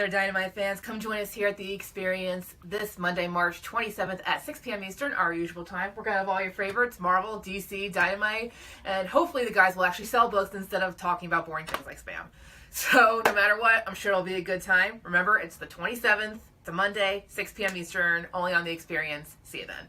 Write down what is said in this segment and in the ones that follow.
there, Dynamite fans. Come join us here at The Experience this Monday, March 27th at 6 p.m. Eastern, our usual time. We're going to have all your favorites, Marvel, DC, Dynamite, and hopefully the guys will actually sell books instead of talking about boring things like spam. So no matter what, I'm sure it'll be a good time. Remember, it's the 27th. It's a Monday, 6 p.m. Eastern, only on The Experience. See you then.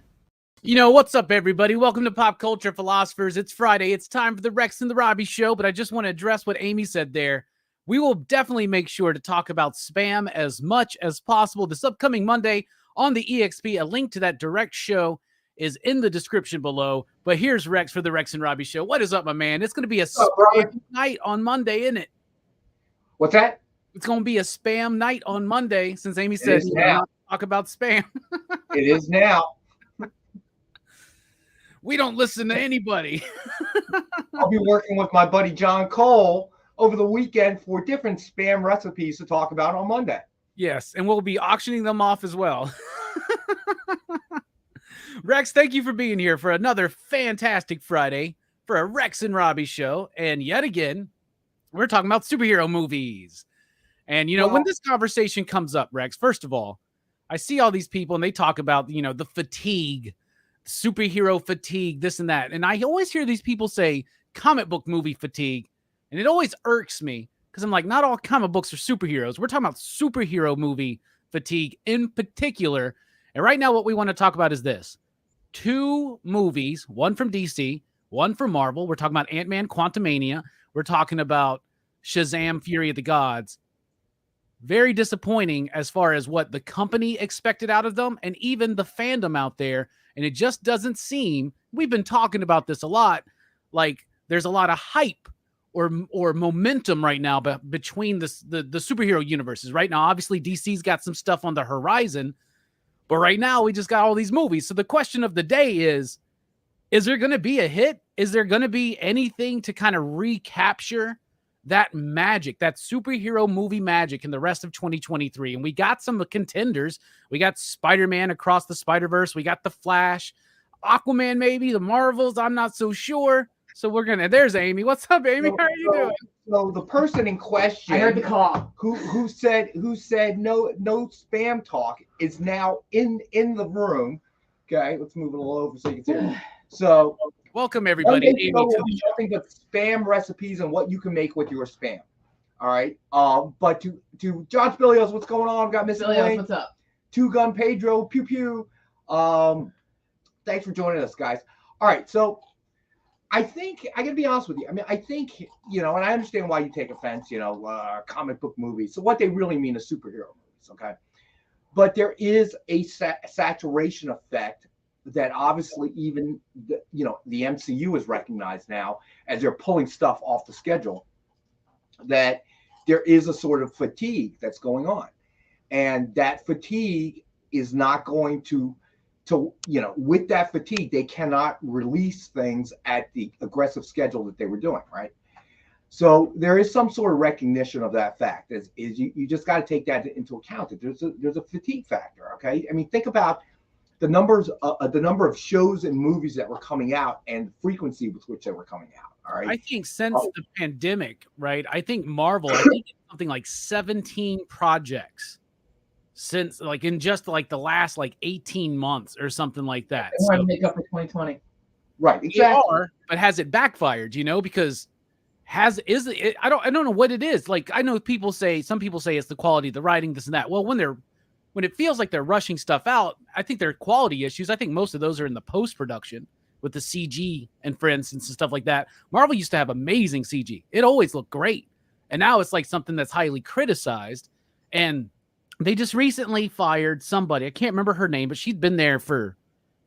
You know, what's up, everybody? Welcome to Pop Culture Philosophers. It's Friday. It's time for the Rex and the Robbie show, but I just want to address what Amy said there. We will definitely make sure to talk about spam as much as possible this upcoming Monday on the EXP. A link to that direct show is in the description below. But here's Rex for the Rex and Robbie show. What is up, my man? It's going to be a spam night on Monday, isn't it? What's that? It's going to be a spam night on Monday, since Amy said talk about spam. It is now. We don't listen to anybody. I'll be working with my buddy John Cole over the weekend for different spam recipes to talk about on Monday. Yes, and we'll be auctioning them off as well. Rex, thank you for being here for another fantastic Friday for a Rex and Robbie show. And yet again, we're talking about superhero movies. And, you know, when this conversation comes up, Rex, first of all, I see all these people and they talk about, you know, the fatigue, superhero fatigue, this and that. And I always hear these people say comic book movie fatigue. And it always irks me because I'm like, not all comic books are superheroes. We're talking about superhero movie fatigue in particular. And right now, what we want to talk about is this. 2 movies, one from DC, one from Marvel. We're talking about Ant-Man Quantumania. We're talking about Shazam Fury of the Gods. Very disappointing as far as what the company expected out of them and even the fandom out there. And it just doesn't seem, we've been talking about this a lot, like there's a lot of hype or momentum right now between the superhero universes. Right now, obviously, DC's got some stuff on the horizon, but right now we just got all these movies. So the question of the day is there going to be a hit? Is there going to be anything to kind of recapture that magic, that superhero movie magic in the rest of 2023? And we got some contenders. We got Spider-Man Across the Spider-Verse. We got The Flash, Aquaman, maybe the Marvels. I'm not so sure. So we're going to, there's Amy. What's up, Amy? How are you doing? So the person in question, I heard the call. Who said no spam talk is now in the room. Okay, let's move it a little over so you can see. So welcome everybody. Amy, nothing but spam recipes and what you can make with your spam. All right. But to Josh Billios, what's going on? Got Missing Lane. What's up? Two Gun Pedro, pew pew. Thanks for joining us, guys. All right, so I think I gotta be honest with you. I mean, I think, you know, and I understand why you take offense, you know, comic book movies. So what they really mean is superhero movies, okay? But there is a saturation effect that obviously even the MCU is recognized now as they're pulling stuff off the schedule, that there is a sort of fatigue that's going on. And that fatigue is not going to with that fatigue, they cannot release things at the aggressive schedule that they were doing, right? So there is some sort of recognition of that fact. You just got to take that into account, that there's a fatigue factor, okay? I mean, think about the number of shows and movies that were coming out and the frequency with which they were coming out, all right? I think since the pandemic, right, I think Marvel, I think it's something like 17 projects since, like, in just like the last like 18 months or something like that. They want to make up for 2020. Right, exactly. But has it backfired, you know, because I don't know what it is. Like, I know some people say it's the quality of the writing, this and that. Well, when it feels like they're rushing stuff out, I think there are quality issues. I think most of those are in the post-production with the CG and, for instance, and stuff like that. Marvel used to have amazing CG. It always looked great. And now it's like something that's highly criticized. And they just recently fired somebody. I can't remember her name, but she'd been there for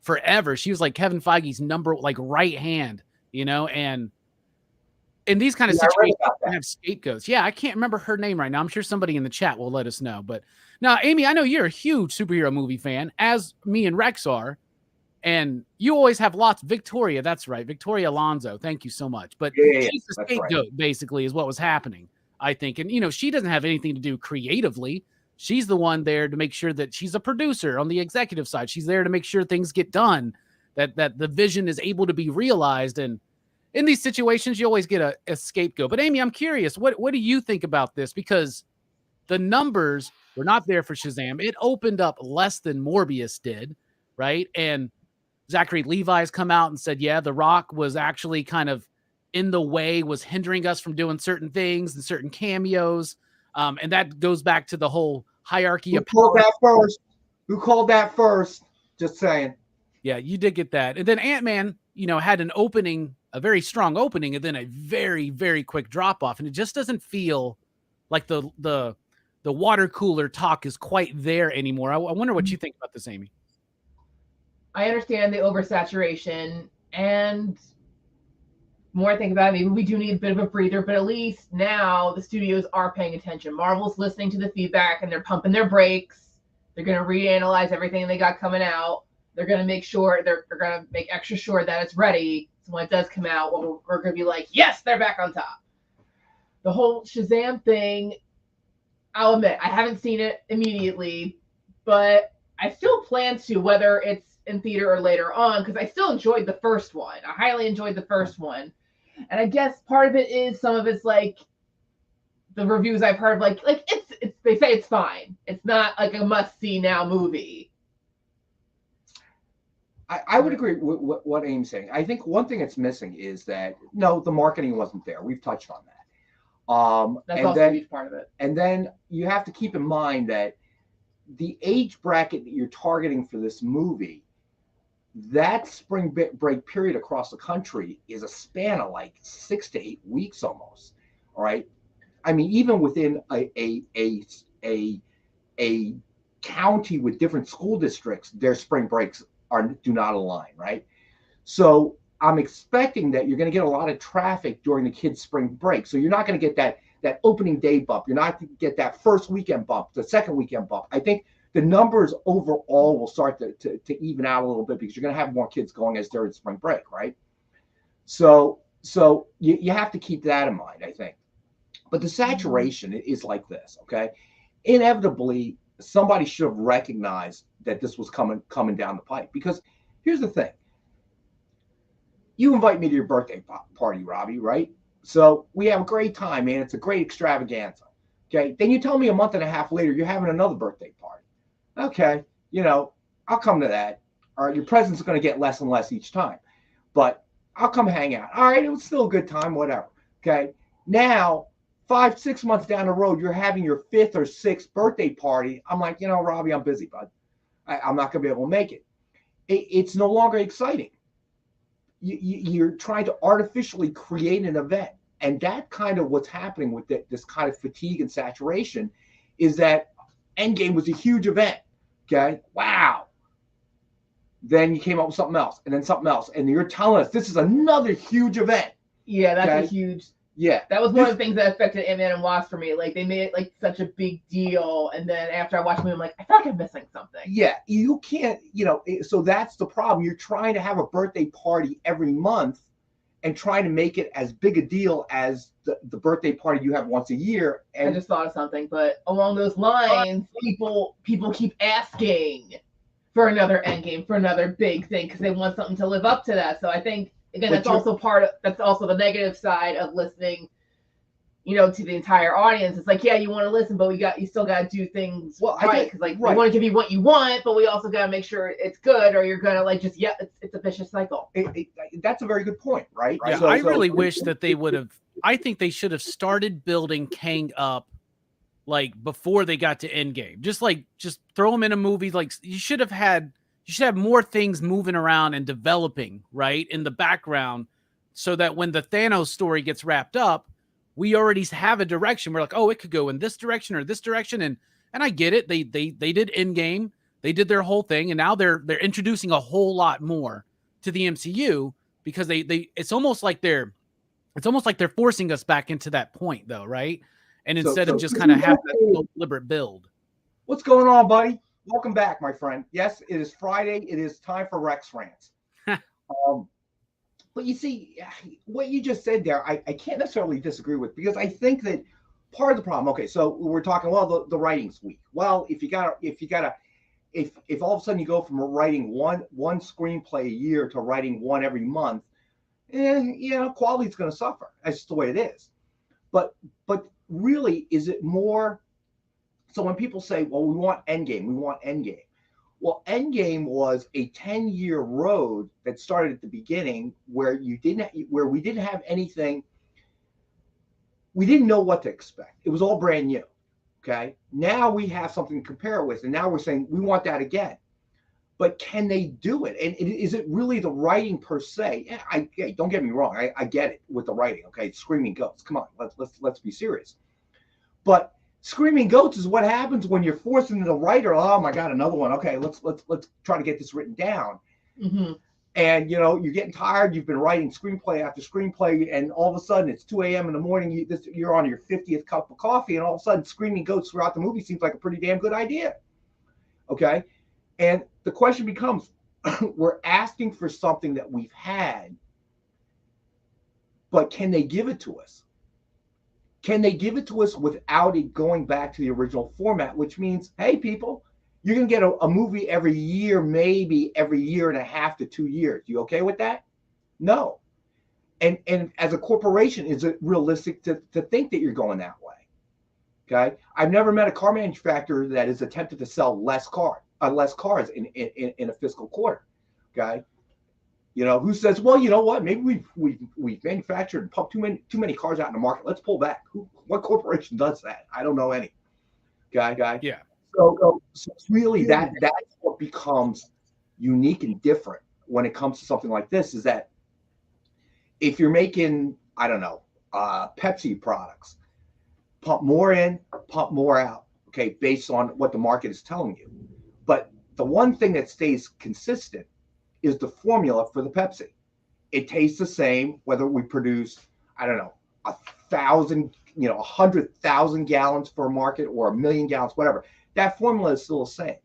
forever. She was like Kevin Feige's right hand, you know, and in these kind of situations, they have scapegoats. Yeah, I can't remember her name right now. I'm sure somebody in the chat will let us know. But now, Amy, I know you're a huge superhero movie fan, as me and Rex are, and you always have lots. Victoria, that's right. Victoria Alonso, thank you so much. But she's the scapegoat, basically, is what was happening, I think. And, you know, she doesn't have anything to do creatively. She's the one there to make sure that she's a producer on the executive side. She's there to make sure things get done, that the vision is able to be realized. And in these situations, you always get a scapegoat. But Amy, I'm curious, what do you think about this? Because the numbers were not there for Shazam. It opened up less than Morbius did, right? And Zachary Levi's come out and said, yeah, The Rock was actually kind of in the way, was hindering us from doing certain things and certain cameos. And that goes back to the whole hierarchy of power. Who called that first? Just saying. Yeah, you did get that. And then Ant-Man, had an opening, a very strong opening, and then a very, very quick drop off. And it just doesn't feel like the water cooler talk is quite there anymore. I wonder what you think about this, Amy. I understand the oversaturation, and the more I think about it, maybe we do need a bit of a breather, but at least now the studios are paying attention. Marvel's listening to the feedback and they're pumping their brakes. They're going to reanalyze everything they got coming out. They're going to make sure, they're going to make extra sure that it's ready. So when it does come out, we're going to be like, yes, they're back on top. The whole Shazam thing, I'll admit, I haven't seen it immediately, but I still plan to, whether it's in theater or later on, because I still enjoyed the first one. I highly enjoyed the first one. And I guess part of it is, some of it's like the reviews I've heard, like it's they say it's fine. It's not like a must-see now movie. I would agree with what Amy's saying. I think one thing that's missing is that, no, the marketing wasn't there. We've touched on that. That's also a huge part of it. And then you have to keep in mind that the age bracket that you're targeting for this movie, that spring break period across the country is a span of like 6 to 8 weeks almost. All right. I mean, even within a county with different school districts, their spring breaks do not align, right? So I'm expecting that you're going to get a lot of traffic during the kids' spring break. So you're not going to get that opening day bump. You're not going to get that first weekend bump, the second weekend bump. I think the numbers overall will start to even out a little bit, because you're going to have more kids going as they're in spring break, right? So you have to keep that in mind, I think. But the saturation is like this, okay? Inevitably, somebody should have recognized that this was coming down the pipe. Because here's the thing. You invite me to your birthday party, Robbie, right? So we have a great time, man. It's a great extravaganza, okay? Then you tell me a month and a half later you're having another birthday party. Okay, I'll come to that. All right, your present's going to get less and less each time, but I'll come hang out. All right, it was still a good time, whatever. Okay, now 5-6 months down the road, you're having your 5th or 6th birthday party. I'm like, Robbie, I'm busy, bud. I'm not going to be able to make it. It's no longer exciting. You're trying to artificially create an event, and that kind of what's happening with this kind of fatigue and saturation is that Endgame was a huge event. Okay. Wow. Then you came up with something else, and then something else. And you're telling us this is another huge event. Yeah, that's a huge. Yeah. That was one of the things that affected Ant-Man and Wasp for me. Like, they made it like such a big deal. And then after I watched the movie, I'm like, I feel like I'm missing something. Yeah. You can't, so that's the problem. You're trying to have a birthday party every month and trying to make it as big a deal as the birthday party you have once a year. And I just thought of something, but along those lines, people keep asking for another Endgame, for another big thing, because they want something to live up to that. So I think, again, that's also the negative side of listening, to the entire audience. It's like, yeah, you want to listen, but you still got to do things right, because we want to give you what you want, but we also got to make sure it's good, or you're gonna it's a vicious cycle. That's a very good point, right? Yeah, I really wish that they would have. I think they should have started building Kang up like before they got to Endgame. Just throw him in a movie. Like, you should have more things moving around and developing right in the background, so that when the Thanos story gets wrapped up, we already have a direction. We're like, oh, it could go in this direction or this direction. And I get it. They did Endgame. They did their whole thing. And now they're introducing a whole lot more to the MCU, because it's almost like they're forcing us back into that point, though. Right. And instead of just kind of have that deliberate build. What's going on, buddy? Welcome back, my friend. Yes, it is Friday. It is time for Rex Rants. But you see, what you just said there, I can't necessarily disagree with, because I think that part of the problem. Okay, so we're talking, well, the writing's weak. Well, if all of a sudden you go from writing one screenplay a year to writing one every month, quality's going to suffer. That's just the way it is. But really, is it more So when people say, well, we want Endgame, we want Endgame. Well, Endgame was a 10-year road that started at the beginning where we didn't have anything. We didn't know what to expect. It was all brand new. Okay. Now we have something to compare it with. And now we're saying we want that again. But can they do it? And is it really the writing per se? Yeah, don't get me wrong. I get it with the writing. Okay. Screaming goats. Come on. Let's be serious. But screaming goats is what happens when you're forcing the writer. Oh my God, another one. Okay, let's try to get this written down. Mm-hmm. And you're getting tired. You've been writing screenplay after screenplay, and all of a sudden it's 2 a.m. in the morning. You're on your 50th cup of coffee, and all of a sudden screaming goats throughout the movie seems like a pretty damn good idea. Okay, and the question becomes, we're asking for something that we've had, but can they give it to us? Can they give it to us without it going back to the original format, which means, hey, people, you're going to get a movie every year, maybe every year and a half to 2 years. You okay with that? No. And as a corporation, is it realistic to think that you're going that way? Okay. I've never met a car manufacturer that has attempted to sell less cars in a fiscal quarter. Okay. Who says, well, you know what? Maybe we've manufactured and pumped too many cars out in the market. Let's pull back. What corporation does that? I don't know any. Guy. Yeah. So it's really that's what becomes unique and different when it comes to something like this, is that if you're making, I don't know, Pepsi products, pump more in, pump more out, okay, based on what the market is telling you. But the one thing that stays consistent is the formula for the Pepsi. It tastes the same whether we produce, I don't know, 100,000 gallons for a market or 1 million gallons, whatever. That formula is still the same.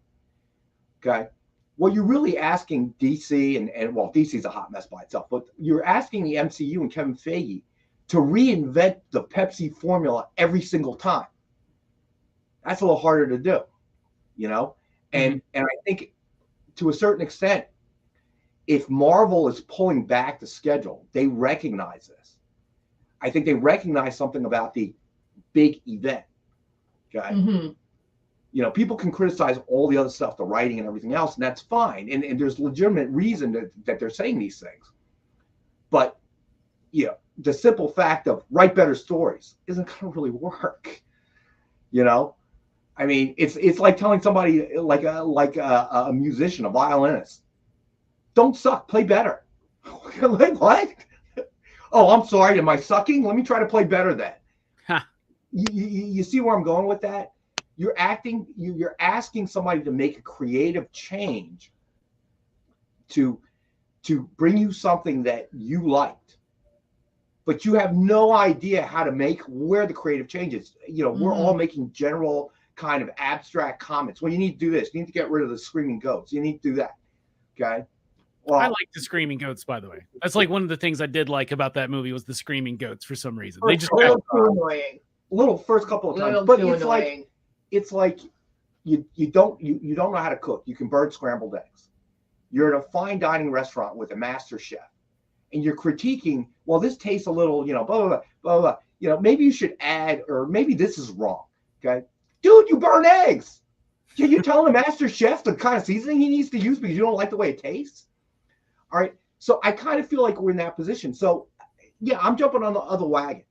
Okay. What you're really asking DC and well, DC is a hot mess by itself, but you're asking the MCU and Kevin Feige to reinvent the Pepsi formula every single time. That's a little harder to do, And I think to a certain extent, if Marvel is pulling back the schedule, they recognize this. I think they recognize something about the big event. Okay. Mm-hmm. People can criticize all the other stuff, the writing and everything else, and that's fine. And there's legitimate reason that they're saying these things. But, the simple fact of write better stories isn't going to really work. I mean, it's like telling somebody like a musician, a violinist, don't suck, play better. Like, what? Oh, I'm sorry. Am I sucking? Let me try to play better then. Huh. You see where I'm going with that? You're asking somebody to make a creative change to bring you something that you liked, but you have no idea how to make where the creative change is. We're all making general kind of abstract comments. Well, you need to do this. You need to get rid of the screaming goats. You need to do that. Okay. Well, I like the screaming goats, by the way. That's like one of the things I did like about that movie was the screaming goats for some reason. They just a little too annoying. Little first couple of times, but it's like you don't know how to cook. You can burn scrambled eggs. You're at a fine dining restaurant with a master chef, and you're critiquing. Well, this tastes a little, blah blah blah blah. Maybe you should add, or maybe this is wrong. Okay, dude, you burn eggs. You're telling a master chef the kind of seasoning he needs to use because you don't like the way it tastes. All right. So I kind of feel like we're in that position. So yeah, I'm jumping on the other wagon.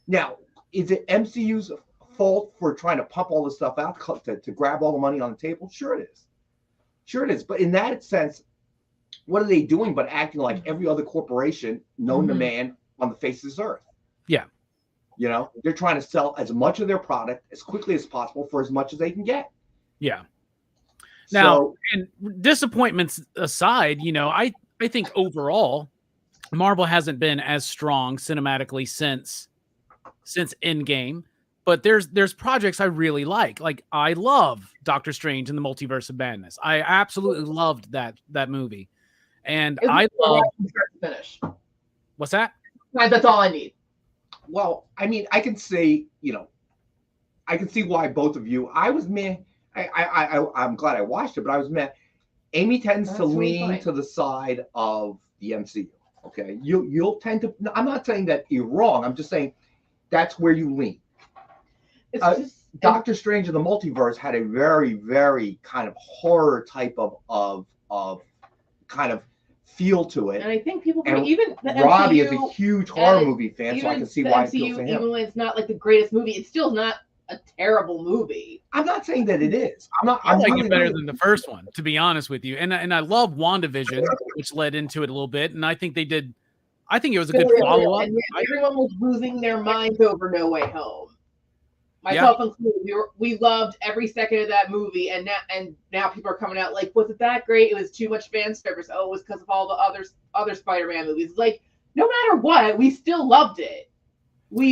Now, is it MCU's fault for trying to pump all this stuff out to grab all the money on the table? Sure it is. But in that sense, what are they doing but acting like every other corporation known to man on the face of this earth? Yeah. They're trying to sell as much of their product as quickly as possible for as much as they can get. Yeah. Now, and disappointments aside, I think overall, Marvel hasn't been as strong cinematically since Endgame. But there's projects I really like. Like I love Doctor Strange and the Multiverse of Madness. I absolutely loved that movie, and I love finish. What's that? That's all I need. Well, I mean, I can say, I can see why both of you. I was meh. I'm glad I watched it, but I was meh. Amy tends to lean to the side of the MCU. Okay, you'll tend to. I'm not saying that you're wrong. I'm just saying that's where you lean. Doctor Strange in the Multiverse had a very, very kind of horror type of kind of feel to it. And I think people And even the Robbie MCU, is a huge horror movie fan, so I can see the why it MCU, feels to him. even when it's not like the greatest movie, it's still not a terrible movie. I'm not saying that it is. I like it better than the first one, to be honest with you. And I love WandaVision, which led into it a little bit. And I think it was a good follow-up. And everyone was losing their minds over No Way Home. Myself included. We loved every second of that movie, and now people are coming out like, was it that great? It was too much fan service. Oh, it was because of all the other Spider-Man movies. Like, no matter what, we still loved it. And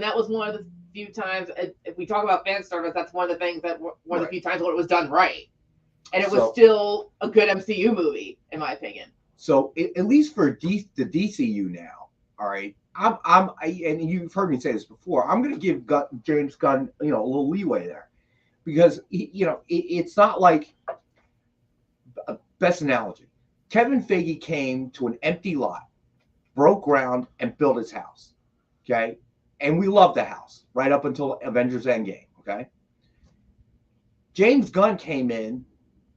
that was one of the few times, if we talk about fan service, that's one of the things that one of the few times when it was done right, and it was still a good MCU movie, in my opinion. So at least for the DCU now, all right. And you've heard me say this before. I'm going to give James Gunn, a little leeway there, because it's not like best analogy. Kevin Feige came to an empty lot, broke ground, and built his house. Okay, and we loved the house right up until Avengers Endgame. Okay, James Gunn came in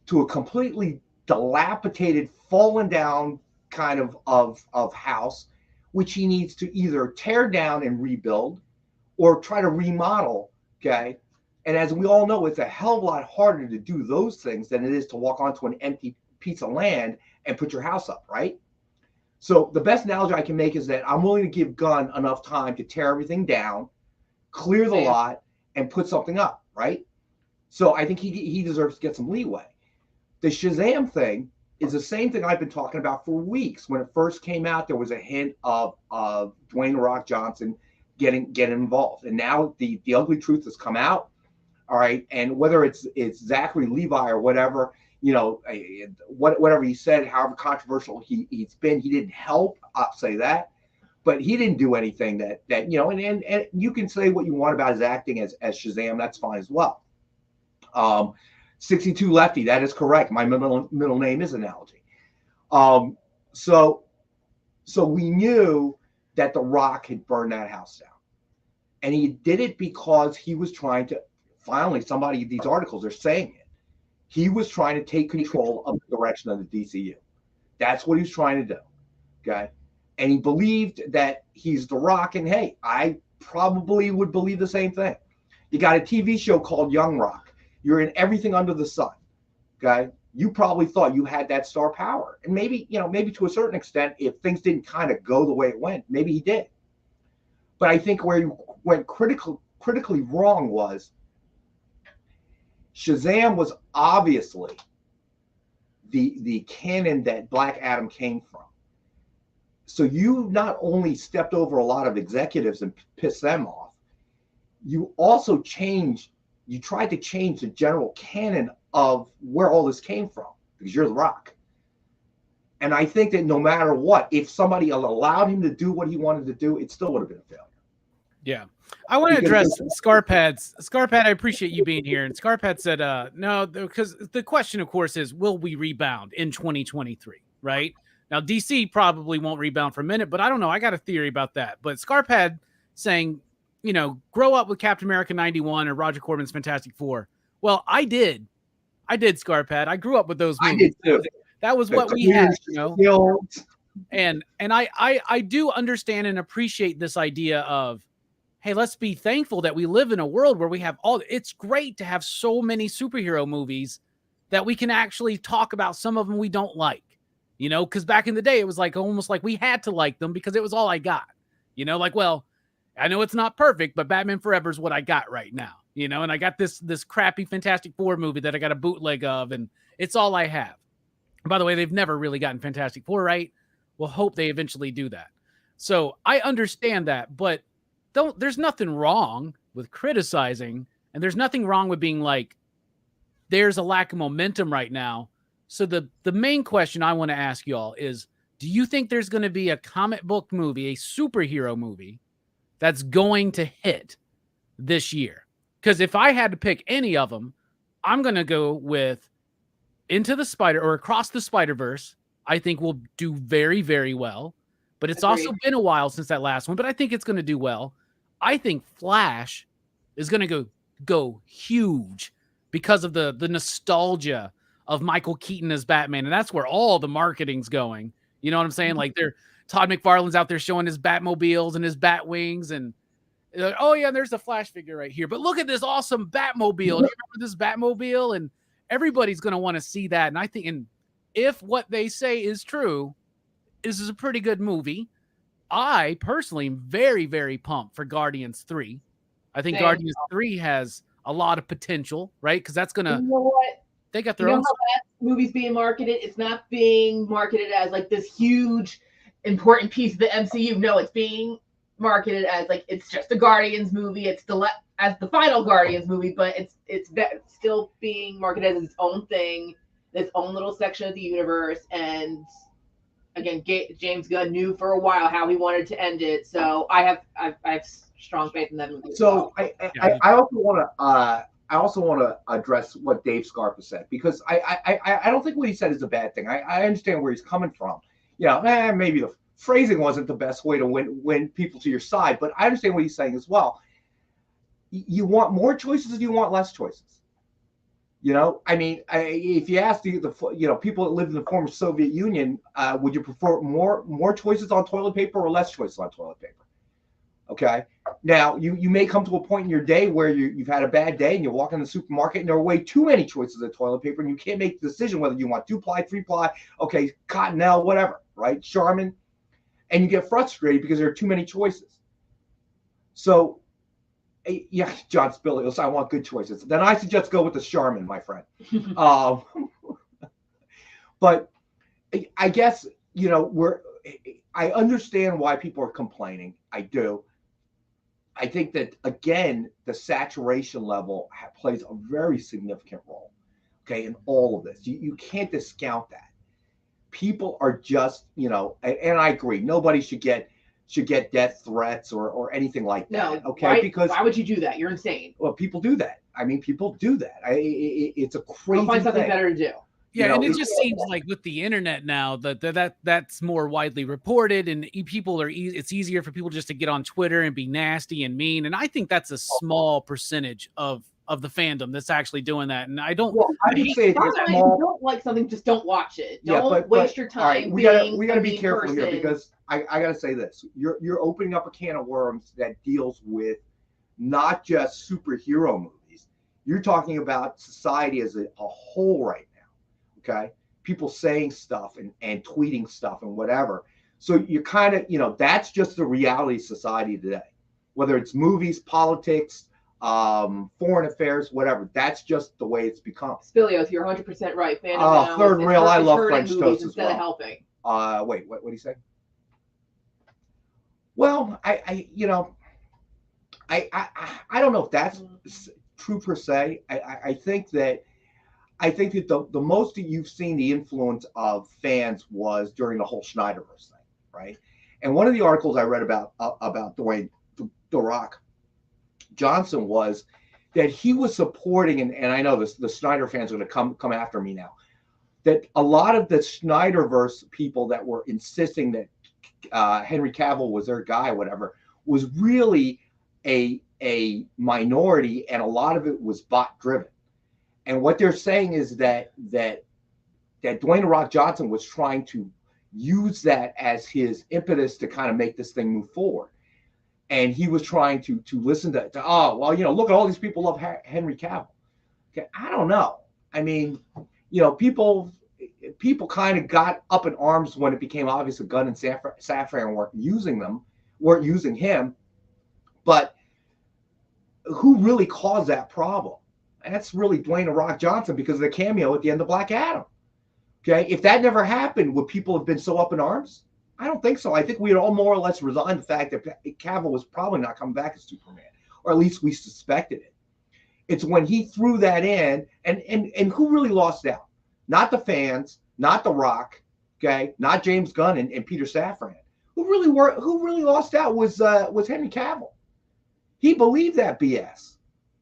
to a completely dilapidated, fallen down kind of house, which he needs to either tear down and rebuild or try to remodel, okay? And as we all know, it's a hell of a lot harder to do those things than it is to walk onto an empty piece of land and put your house up, right? So the best analogy I can make is that I'm willing to give Gunn enough time to tear everything down, clear the lot, and put something up, right? So I think he deserves to get some leeway. The Shazam thing is the same thing I've been talking about for weeks. When it first came out, there was a hint of Dwayne "The Rock" Johnson getting involved, and now the ugly truth has come out. All right, and whether it's Zachary Levi or whatever, whatever he said, however controversial he's been, he didn't help. I'll say that, but he didn't do anything that and you can say what you want about his acting as Shazam. That's fine as well. 62 Lefty, that is correct. My middle name is Analogy. So we knew that The Rock had burned that house down. And he did it because he was trying to, finally, these articles are saying it. He was trying to take control of the direction of the DCU. That's what he was trying to do. Okay. And he believed that he's The Rock. And hey, I probably would believe the same thing. You got a TV show called Young Rock. You're in everything under the sun. Okay. You probably thought you had that star power. And maybe to a certain extent, if things didn't kind of go the way it went, maybe he did. But I think where he went critically wrong was Shazam was obviously the canon that Black Adam came from. So you not only stepped over a lot of executives and pissed them off, you also tried to change the general canon of where all this came from, because you're The Rock. And I think that no matter what, if somebody allowed him to do what he wanted to do, it still would have been a failure. Yeah. I want to address Scarpad's. Scarpad, I appreciate you being here. And Scarpad said, no, because the question, of course, is, will we rebound in 2023, right? Now, DC probably won't rebound for a minute, but I don't know. I got a theory about that. But Scarpad saying, grow up with Captain America 91 or Roger Corman's Fantastic Four. Well, I did, Scarpad. I grew up with those movies. I did too. That was what we had, And I do understand and appreciate this idea of, hey, let's be thankful that we live in a world where we have it's great to have so many superhero movies that we can actually talk about. Some of them we don't like, because back in the day, it was like almost like we had to like them because it was all I got, well, I know it's not perfect, but Batman Forever is what I got right now, and I got this crappy Fantastic Four movie that I got a bootleg of, and it's all I have. By the way, they've never really gotten Fantastic Four right. We'll hope they eventually do that. So I understand that, but there's nothing wrong with criticizing, and there's nothing wrong with being like, there's a lack of momentum right now. So the main question I want to ask y'all is, do you think there's going to be a comic book movie, a superhero movie that's going to hit this year? Because if I had to pick any of them, I'm going to go with Across the Spider-Verse. I think will do very, very well, but it's also been a while since that last one, but I think it's going to do well. I think Flash is going to go huge because of the nostalgia of Michael Keaton as Batman. And that's where all the marketing's going. You know what I'm saying? Like Todd McFarlane's out there showing his Batmobiles and his Batwings, and like, oh yeah, there's the Flash figure right here. But look at this awesome Batmobile. Do you remember this Batmobile? And everybody's going to want to see that. And I think, and if what they say is true, this is a pretty good movie. I personally am very, very pumped for Guardians 3. I think Guardians 3 has a lot of potential, right? Because that's going to, you know what? They got their you know own. How that movie's being marketed? It's not being marketed as like this huge, important piece of the MCU. No, it's being marketed as like it's just a Guardians movie. It's as the final Guardians movie, but it's still being marketed as its own thing, its own little section of the universe. And again, James Gunn knew for a while how he wanted to end it, so I have strong faith in that movie. So I also want to address what Dave Scarpa said, because I don't think what he said is a bad thing. I understand where he's coming from. Maybe the phrasing wasn't the best way to win people to your side, but I understand what he's saying as well. You want more choices, or do you want less choices? If you ask the people that lived in the former Soviet Union, would you prefer more choices on toilet paper or less choices on toilet paper? Okay. Now you may come to a point in your day where you've had a bad day and you walk in the supermarket and there are way too many choices of toilet paper and you can't make the decision whether you want 2-ply, 3-ply, okay, Cottonelle, whatever, right? Charmin, and you get frustrated because there are too many choices. So, yeah, John Spilios, I want good choices. Then I suggest go with the Charmin, my friend. But I guess I understand why people are complaining. I do. I think that, again, the saturation level plays a very significant role, okay, in all of this. You can't discount that. People are just, and I agree, nobody should get death threats or anything like that. No, okay, because why would you do that? You're insane. Well, people do that. I mean, people do that. It's a crazy I'll find something thing. better to do. Yeah, and it just seems like with the internet now that's more widely reported, and people are it's easier for people just to get on Twitter and be nasty and mean, and I think that's a small percentage of the fandom that's actually doing that. And I don't. Well, I would say it's If you don't like something, just don't watch it. Don't waste your time. Right, we gotta be careful here, because I gotta say this: you're opening up a can of worms that deals with not just superhero movies. You're talking about society as a whole right now. Okay, people saying stuff and tweeting stuff and whatever. So you kind of, that's just the reality of society today. Whether it's movies, politics, foreign affairs, whatever. That's just the way it's become. Spilios, you're 100% right. Fandom third rail. I love French toast as well. Instead of helping. Wait, what did he say? Well, I don't know if that's true per se. I think that the most that you've seen the influence of fans was during the whole Snyderverse thing, right? And one of the articles I read about Dwayne The Rock Johnson was that he was supporting, and I know the Snyder fans are going to come after me now, that a lot of the Snyderverse people that were insisting that Henry Cavill was their guy, whatever, was really a minority, and a lot of it was bot driven. And what they're saying is that Dwayne The Rock Johnson was trying to use that as his impetus to kind of make this thing move forward. And he was trying to listen to look at all these people love Henry Cavill. Okay, I don't know. I mean, people kind of got up in arms when it became obvious that Gunn and Safran weren't using him. But who really caused that problem? And that's really Dwayne The Rock Johnson, because of the cameo at the end of Black Adam. Okay, if that never happened, would people have been so up in arms? I don't think so. I think we had all more or less resigned the fact that Cavill was probably not coming back as Superman, or at least we suspected it. It's when he threw that in, and who really lost out? Not the fans, not The Rock, okay, not James Gunn and Peter Safran. Who really lost out was Henry Cavill. He believed that BS.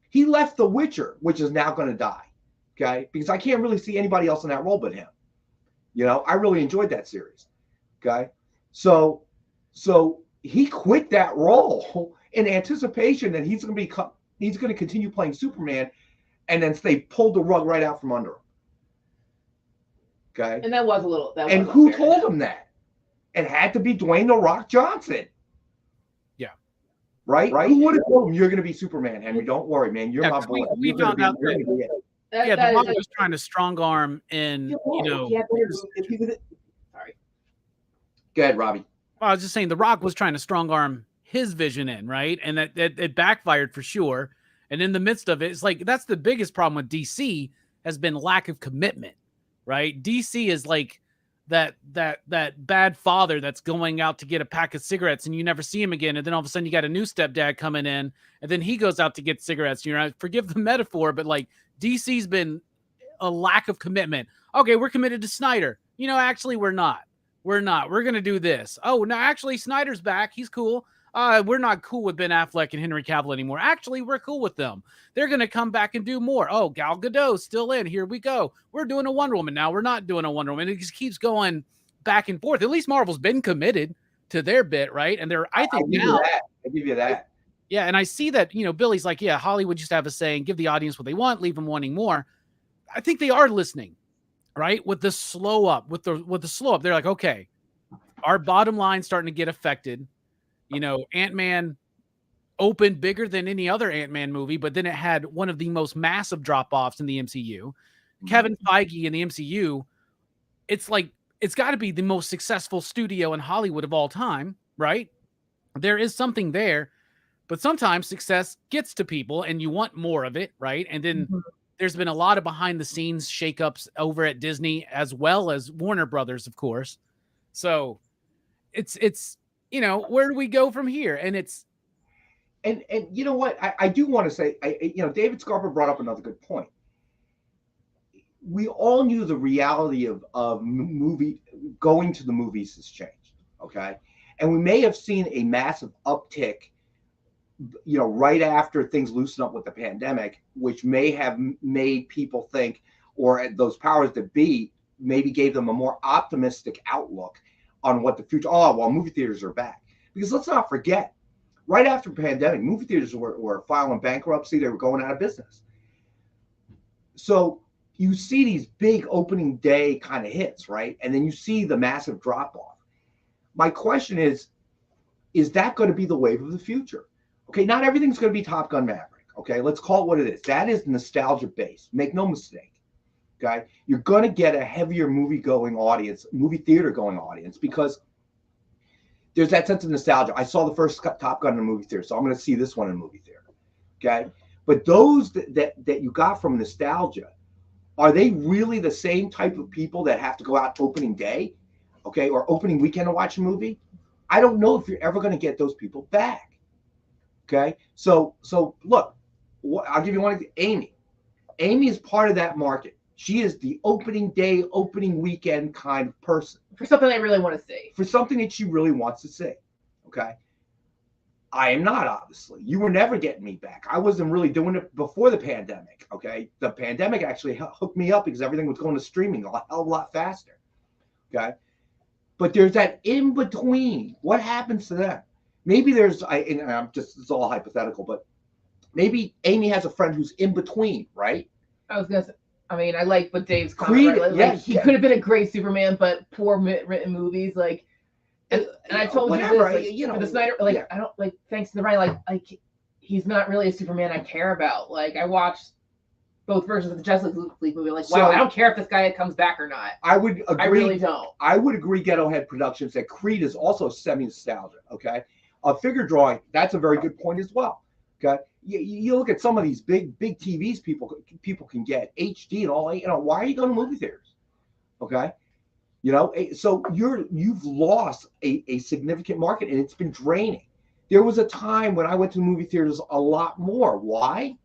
He left The Witcher, which is now going to die, okay? Because I can't really see anybody else in that role but him. I really enjoyed that series, okay? So he quit that role in anticipation that he's going to He's going to continue playing Superman, and then they pulled the rug right out from under him. Okay. And that was a little. And who told him that? It had to be Dwayne "The Rock" Johnson. Yeah. Right? Who would have told him you're going to be Superman, Henry? Don't worry, man. You're my boy. We found out that. The Rock was trying to strong arm in, Sorry. Go ahead, Robbie. I was just saying the Rock was trying to strong arm his vision in, right? And that it backfired for sure. And in the midst of it, it's like that's the biggest problem with DC has been lack of commitment, right? DC is like that bad father that's going out to get a pack of cigarettes and you never see him again. And then all of a sudden you got a new stepdad coming in and then he goes out to get cigarettes. Forgive the metaphor, but like DC's been a lack of commitment. Okay, we're committed to Snyder. Actually we're not. We're going to do this. Oh, no, actually Snyder's back. He's cool. We're not cool with Ben Affleck and Henry Cavill anymore. Actually, we're cool with them. They're going to come back and do more. Oh, Gal Gadot's still in. Here we go. We're doing a Wonder Woman now. We're not doing a Wonder Woman. It just keeps going back and forth. At least Marvel's been committed to their bit, right? And I give you that. Yeah, and I see that, Billy's like, yeah, Hollywood used to have a saying, give the audience what they want, leave them wanting more. I think they are listening, right? With the slow up, they're like, okay, our bottom line's starting to get affected. Ant-Man opened bigger than any other Ant-Man movie, but then it had one of the most massive drop-offs in the MCU. Mm-hmm. Kevin Feige in the MCU, it's like, it's got to be the most successful studio in Hollywood of all time, right? There is something there, but sometimes success gets to people and you want more of it, right? And then there's been a lot of behind-the-scenes shakeups over at Disney as well as Warner Brothers, of course. So it's where do we go from here? And it's and you know what I do want to say, David Scarper brought up another good point. We all knew the reality of movie going to the movies has changed, okay? And we may have seen a massive uptick, right after things loosened up with the pandemic, which may have made people think, or those powers that be maybe gave them a more optimistic outlook on what the future. Oh, well, movie theaters are back. Because let's not forget, right after the pandemic, movie theaters were filing bankruptcy. They were going out of business. So you see these big opening day kind of hits, right? And then you see the massive drop off. My question is that going to be the wave of the future? Okay, not everything's going to be Top Gun Maverick. Okay, let's call it what it is. That is nostalgia based. Make no mistake. Okay, you're going to get a heavier movie theater going audience, because there's that sense of nostalgia. I saw the first Top Gun in a movie theater, so I'm going to see this one in a movie theater. Okay, but those that you got from nostalgia, are they really the same type of people that have to go out opening day, okay, or opening weekend to watch a movie? I don't know if you're ever going to get those people back. Okay, so look, I'll give you one. Amy is part of that market. She is the opening day, opening weekend kind of person. For something I really want to see. For something that she really wants to see. Okay. I am not, obviously. You were never getting me back. I wasn't really doing it before the pandemic. Okay. The pandemic actually hooked me up because everything was going to streaming a hell of a lot faster. Okay. But there's that in between. What happens to them? Maybe this is all hypothetical, but maybe Amy has a friend who's in between, right? I was going to say, I like what Dave's comment. Right? He could have been a great Superman, but poor written movies. And I told you this, for the Snyder, I don't thanks to the writing, he's not really a Superman I care about. I watched both versions of the Justice League movie. I don't care if this guy comes back or not. I would agree. I really don't. I would agree. Ghetto Head Productions that Creed is also semi-nostalgia. Okay, figure drawing. That's a very good point as well. Okay. You look at some of these big TVs people can get HD and all. Why are you going to movie theaters? Okay, so you've lost a significant market, and it's been draining. There was a time when I went to movie theaters a lot more. Why?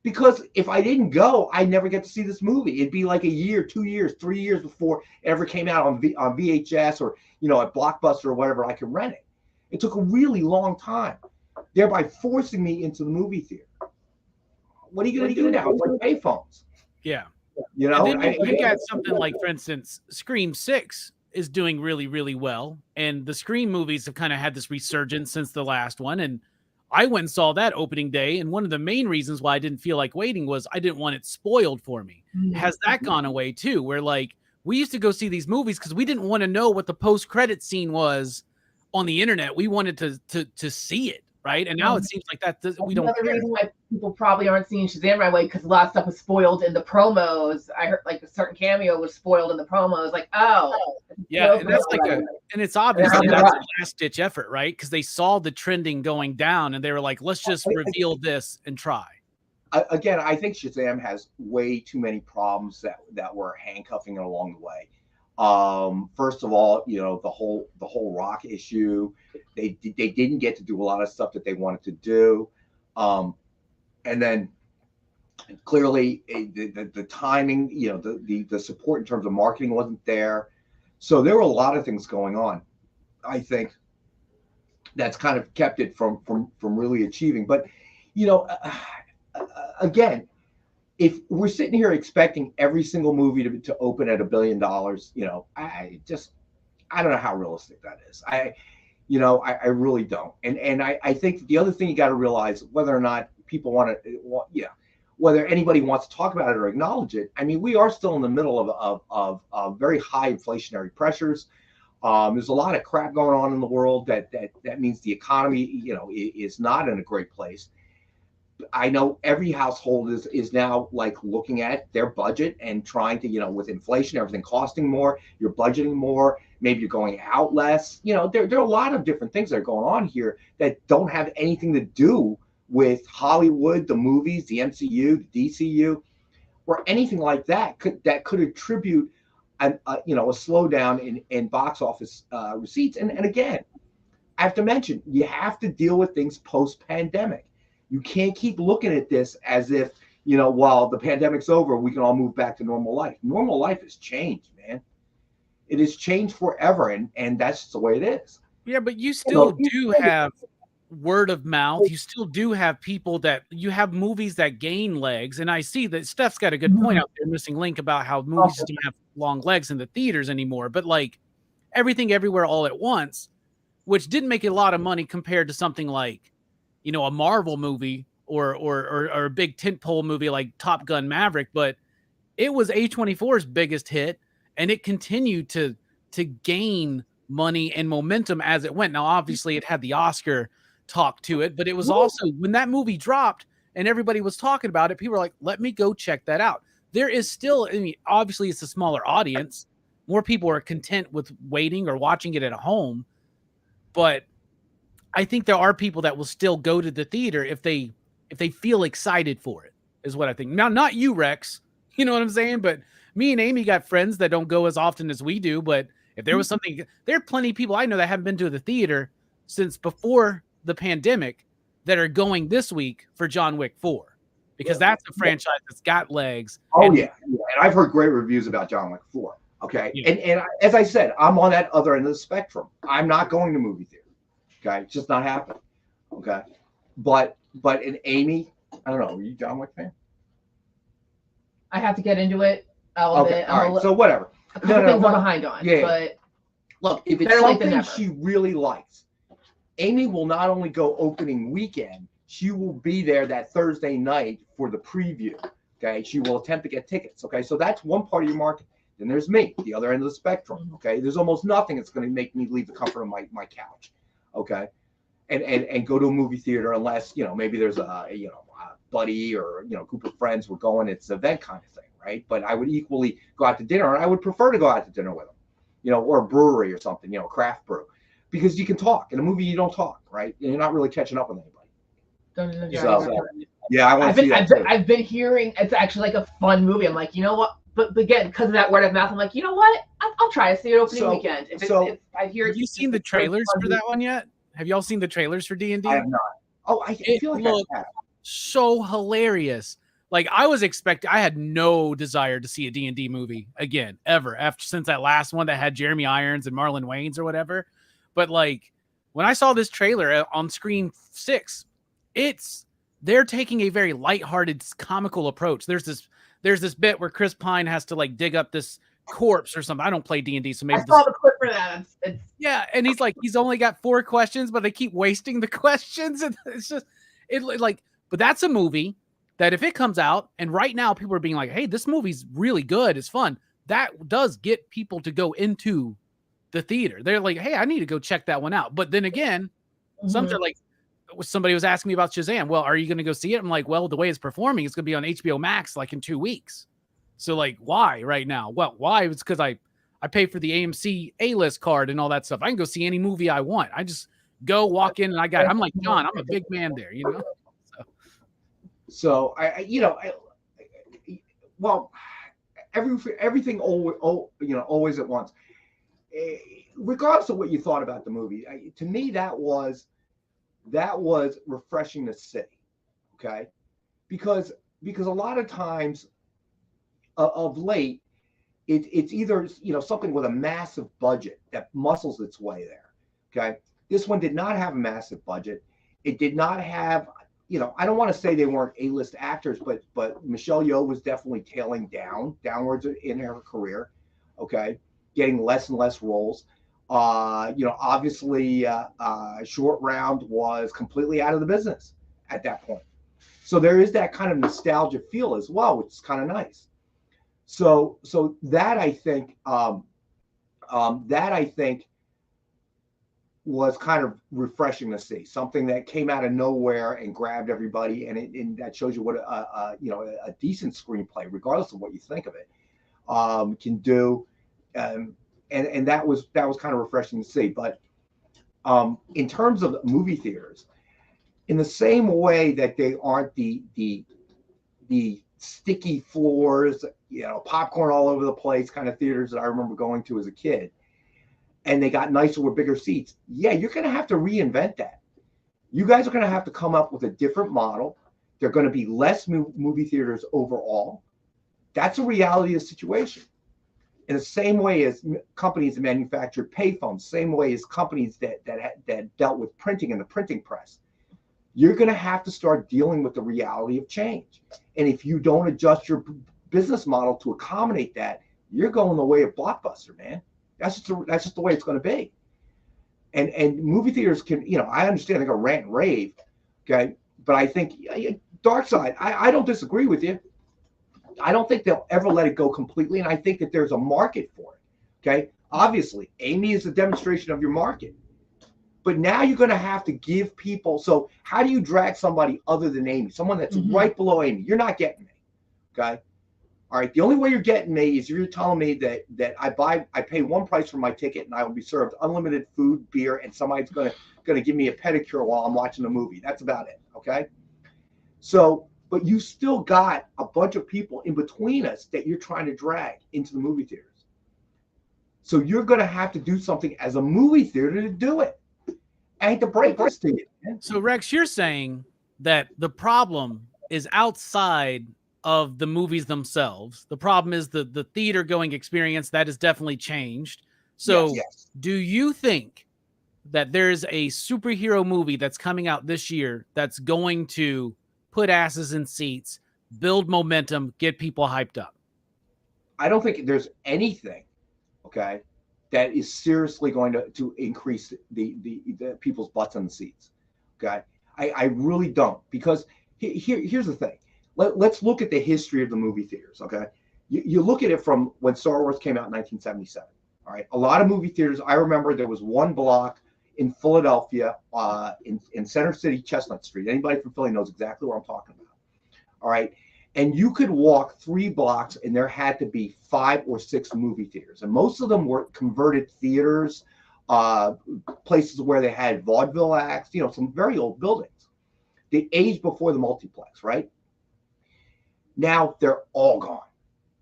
Because if I didn't go, I never get to see this movie. It'd be like a year, 2 years, 3 years before it ever came out on VHS or at Blockbuster or whatever I could rent it. It took a really long time, thereby forcing me into the movie theater. What are you going to do now? It's like payphones. Yeah. And then you got something like, for instance, Scream 6 is doing really, really well. And the Scream movies have kind of had this resurgence since the last one. And I went and saw that opening day, and one of the main reasons why I didn't feel like waiting was I didn't want it spoiled for me. Has that gone away too? Where like we used to go see these movies because we didn't want to know what the post-credit scene was on the internet. We wanted to see it, right? And now it seems like that we don't Another care. reason why people probably aren't seeing Shazam right away, because a lot of stuff was spoiled in the promos. I heard like a certain cameo was spoiled in the promos. Like, yeah, and that's like and it's obviously that's a last ditch effort, right? Because they saw the trending going down and they were like, let's just reveal this and try. Again, I think Shazam has way too many problems that were handcuffing it along the way. First of all, you know, the whole Rock issue, they didn't get to do a lot of stuff that they wanted to do, and then clearly the timing, you know, the support in terms of marketing wasn't there, so there were a lot of things going on. I think that's kind of kept it from really achieving. But you know, again, if we're sitting here expecting every single movie to open at $1 billion, you know, I don't know how realistic that is. I really don't. And I think the other thing you got to realize, whether or not people whether anybody wants to talk about it or acknowledge it, I mean, we are still in the middle of very high inflationary pressures. There's a lot of crap going on in the world that means the economy, you know, is not in a great place. I know every household is now like looking at their budget and trying to, you know, with inflation, everything costing more, you're budgeting more, maybe you're going out less. You know, there are a lot of different things that are going on here that don't have anything to do with Hollywood, the movies, the MCU, the DCU, or anything like that could attribute a slowdown in box office receipts. And again, I have to mention, you have to deal with things post-pandemic. You can't keep looking at this as if, you know, while the pandemic's over, we can all move back to normal life. Normal life has changed, man. It has changed forever, and that's just the way it is. Yeah, but you still do have word of mouth. You still do have people you have movies that gain legs. And I see that Steph's got a good point out there, Missing Link, about how movies don't have long legs in the theaters anymore. But like Everything Everywhere All at Once, which didn't make a lot of money compared to something like, you know, a Marvel movie or a big tentpole movie like Top Gun Maverick, but it was A24's biggest hit, and it continued to gain money and momentum as it went. Now, obviously, it had the Oscar talk to it, but it was also, when that movie dropped and everybody was talking about it, people were like, let me go check that out. There is still, I mean, obviously, it's a smaller audience. More people are content with waiting or watching it at home, but I think there are people that will still go to the theater if they feel excited for it, is what I think. Now, not you, Rex, you know what I'm saying? But me and Amy got friends that don't go as often as we do. But if there was something, there are plenty of people I know that haven't been to the theater since before the pandemic that are going this week for John Wick 4, because that's a franchise that's got legs. And I've heard great reviews about John Wick 4. Okay. Yeah. And as I said, I'm on that other end of the spectrum. I'm not going to movie theater. Okay, it's just not happening. Okay, but in Amy, I don't know. Are you a John Wick fan? I have to get into it. All right. So whatever. A couple things I'm behind on. Yeah. But look, if it's something she really likes, Amy will not only go opening weekend, she will be there that Thursday night for the preview. Okay, she will attempt to get tickets. Okay, so that's one part of your market. Then there's me, the other end of the spectrum. Okay, there's almost nothing that's going to make me leave the comfort of my couch. Okay, and go to a movie theater unless, you know, maybe there's a buddy or, you know, group of friends we're going, it's an event kind of thing, right? But I would equally go out to dinner, and I would prefer to go out to dinner with them, you know, or a brewery or something, you know, craft brew, because you can talk. In a movie, you don't talk, right? And you're not really catching up with anybody. Yeah, I want to see that too. I've been hearing it's actually like a fun movie. I'm like, you know what? But again, because of that word of mouth, I'm like, you know what? I'll try to see it opening weekend. If I hear, have you seen the trailers for that one yet? Have y'all seen the trailers for D&D? I have not. Oh, I feel like I have. So hilarious. Like, I had no desire to see a D&D movie again, ever, since that last one that had Jeremy Irons and Marlon Wayans or whatever. But like, when I saw this trailer on Screen 6, they're taking a very lighthearted, comical approach. There's this bit where Chris Pine has to like dig up this corpse or something. I don't play D&D, so maybe I saw the clip for that. yeah, and he's like, he's only got 4 questions, but they keep wasting the questions, and it's just like. But that's a movie that if it comes out, and right now people are being like, "Hey, this movie's really good, it's fun." That does get people to go into the theater. They're like, "Hey, I need to go check that one out." But then again, something like somebody was asking me about Shazam. Well, are you going to go see it? I'm like, well, the way it's performing, it's going to be on HBO Max like in 2 weeks. So like, why right now? Well, why? It's because I pay for the AMC A-list card and all that stuff. I can go see any movie I want. I just go walk in and I'm like, John, I'm a big man there, you know? So well, everything always at once. Regardless of what you thought about the movie, to me that was refreshing to see. Okay, because a lot of times of late, it's either something with a massive budget that muscles its way there. Okay, this one did not have a massive budget. It did not have, I don't want to say they weren't A-list actors, but Michelle Yeoh was definitely tailing downwards in her career. Okay, getting less and less roles. Obviously, Short Round was completely out of the business at that point. So there is that kind of nostalgia feel as well, which is kind of nice. So that I think was kind of refreshing to see, something that came out of nowhere and grabbed everybody, and that shows you what a decent screenplay, regardless of what you think of it, can do. And that was kind of refreshing to see. But in terms of movie theaters, in the same way that they aren't the sticky floors, popcorn all over the place kind of theaters that I remember going to as a kid, and they got nicer with bigger seats. Yeah, you're going to have to reinvent that. You guys are going to have to come up with a different model. There are going to be less movie theaters overall. That's a reality of the situation. In the same way as companies that manufactured payphones, same way as companies that dealt with printing and the printing press, you're going to have to start dealing with the reality of change. And if you don't adjust your business model to accommodate that, you're going the way of Blockbuster, man. That's just the way it's going to be. And movie theaters can, I understand they're going to rant and rave, okay? But I think Dark Side, I don't disagree with you. I don't think they'll ever let it go completely, and I think that there's a market for it. Okay, obviously, Amy is a demonstration of your market, but now you're going to have to give people. So, how do you drag somebody other than Amy, someone that's right below Amy? You're not getting me. Okay, all right. The only way you're getting me is you're telling me that I pay one price for my ticket, and I will be served unlimited food, beer, and somebody's going to give me a pedicure while I'm watching the movie. That's about it. Okay, so. But you still got a bunch of people in between us that you're trying to drag into the movie theaters. So you're going to have to do something as a movie theater to do it. I hate to break this to you. Man. So Rex, you're saying that the problem is outside of the movies themselves. The problem is the theater going experience that has definitely changed. So yes. Do you think that there's a superhero movie that's coming out this year that's going to put asses in seats, build momentum, get people hyped up? I don't think there's anything, okay, that is seriously going to increase the people's butts in the seats. Okay, I really don't, because here's the thing. Let's look at the history of the movie theaters. Okay, you look at it from when Star Wars came out in 1977. All right, a lot of movie theaters. I remember there was one block in Philadelphia, in Center City, Chestnut Street. Anybody from Philly knows exactly what I'm talking about. All right. And you could walk 3 blocks and there had to be 5 or 6 movie theaters. And most of them were converted theaters, places where they had vaudeville acts, some very old buildings. The age before the multiplex, right? Now they're all gone.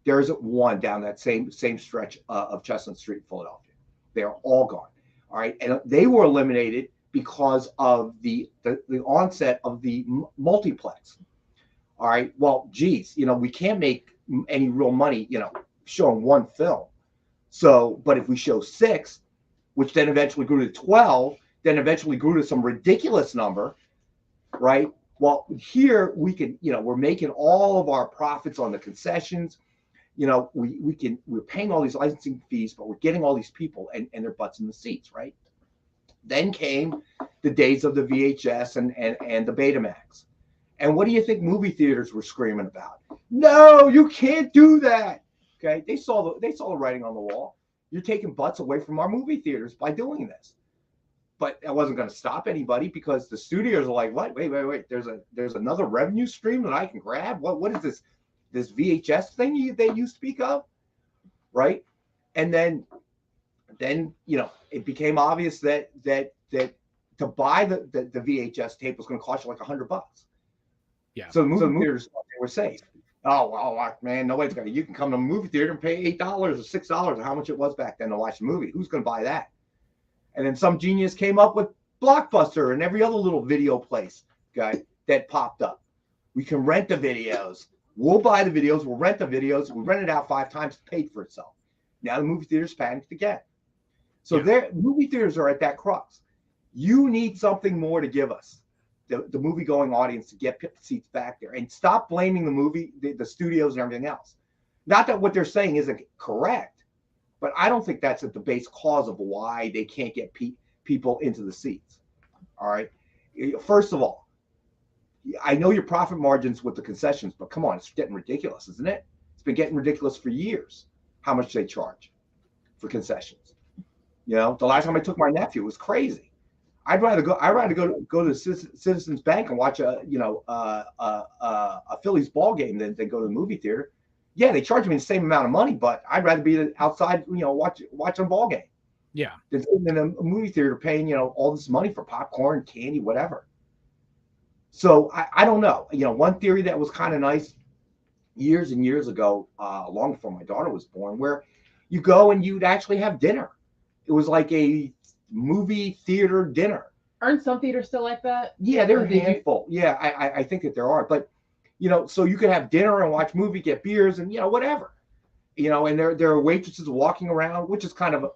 There isn't one down that same stretch of Chestnut Street in Philadelphia. They are all gone. All right, and they were eliminated because of the onset of the multiplex. All right, well, geez, we can't make any real money, showing one film. So, but if we show 6, which then eventually grew to 12, then eventually grew to some ridiculous number, right? Well, here we can, we're making all of our profits on the concessions. you know, we're paying all these licensing fees, but we're getting all these people and their butts in the seats, right? Then came the days of the VHS and the Betamax. And what do you think movie theaters were screaming about? No, you can't do that. Okay, they saw the writing on the wall. You're taking butts away from our movie theaters by doing this. But that wasn't going to stop anybody, because the studios are like, what? Wait. There's another revenue stream that I can grab. What is this VHS thing that you speak of, right? And then you know, it became obvious that to buy the VHS tape was going to cost you like $100. Yeah. So the movie theaters thought they were safe. Oh well, man, nobody's got it. You can come to a movie theater and pay $8 or $6 or how much it was back then to watch a movie. Who's going to buy that? And then some genius came up with Blockbuster and every other little video place guy that popped up. We can rent the videos. We'll buy the videos. We'll rent the videos. We'll rent it out 5 times. Paid for itself. Now the movie theaters panicked again. So movie theaters are at that crux. You need something more to give us, the movie-going audience, to get seats back there, and stop blaming the studios and everything else. Not that what they're saying isn't correct, but I don't think that's at the base cause of why they can't get people into the seats. All right. First of all, I know your profit margins with the concessions, but come on, it's getting ridiculous, isn't it? It's been getting ridiculous for years, how much they charge for concessions. You know, the last time I took my nephew, it was crazy. I'd rather go to Citizens Bank and watch a Phillies ball game than go to the movie theater. Yeah, they charge me the same amount of money, but I'd rather be outside, you know, watching a ball game. Yeah. Than sitting in a movie theater paying, you know, all this money for popcorn, candy, whatever. So I don't know. You know, one theory that was kind of nice years and years ago, long before my daughter was born, where you go and you'd actually have dinner. It was like a movie theater dinner. Aren't some theaters still like that? Yeah, they're a handful. Yeah, I think that there are. But, you know, so you could have dinner and watch movie, get beers and, you know, whatever. You know, and there are waitresses walking around, which is kind of,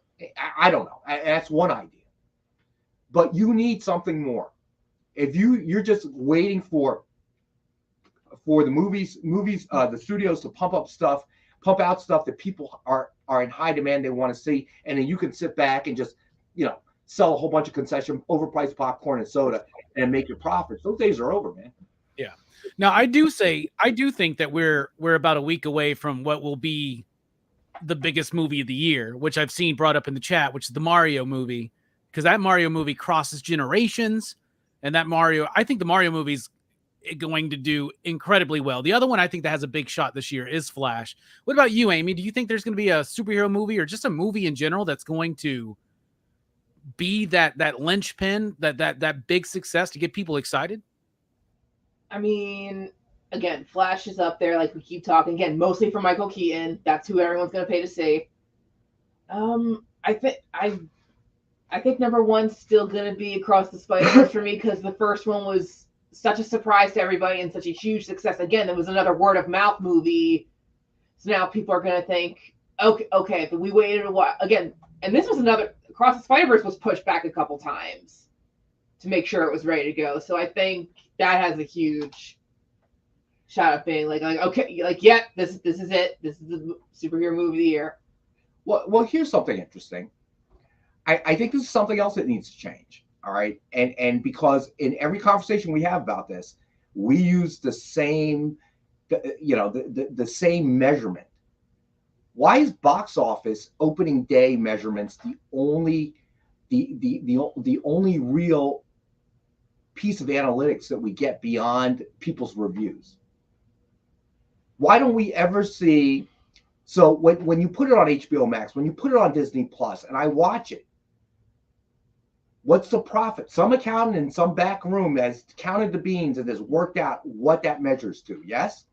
I don't know. That's one idea. But you need something more. If you're just waiting for the movies, the studios to pump out stuff that people are in high demand, they want to see, and then you can sit back and just, you know, sell a whole bunch of concession, overpriced popcorn and soda and make your profits. Those days are over, man. Yeah. Now I do think that we're about a week away from what will be the biggest movie of the year, which I've seen brought up in the chat, which is the Mario movie, because that Mario movie crosses generations. And I think the Mario movie's going to do incredibly well. The other one I think that has a big shot this year is Flash. What about you, Amy? Do you think there's going to be a superhero movie or just a movie in general that's going to be that linchpin, that big success to get people excited? I mean, again, Flash is up there, like we keep talking. Again, mostly for Michael Keaton. That's who everyone's going to pay to see. I think number one's still going to be Across the Spider-Verse for me, because the first one was such a surprise to everybody and such a huge success. Again, there was another word of mouth movie. So now people are going to think, okay, but we waited a while. Again, and this was another, Across the Spider-Verse was pushed back a couple times to make sure it was ready to go. So I think that has a huge shot of being like okay, like, yeah, this is it. This is the superhero movie of the year. Well, here's something interesting. I think this is something else that needs to change. All right. And because in every conversation we have about this, we use the same, the same measurement. Why is box office opening day measurements the only real piece of analytics that we get beyond people's reviews? Why don't we ever see? So when you put it on HBO Max, when you put it on Disney Plus, and I watch it, what's the profit? Some accountant in some back room has counted the beans and has worked out what that measures to. Yes.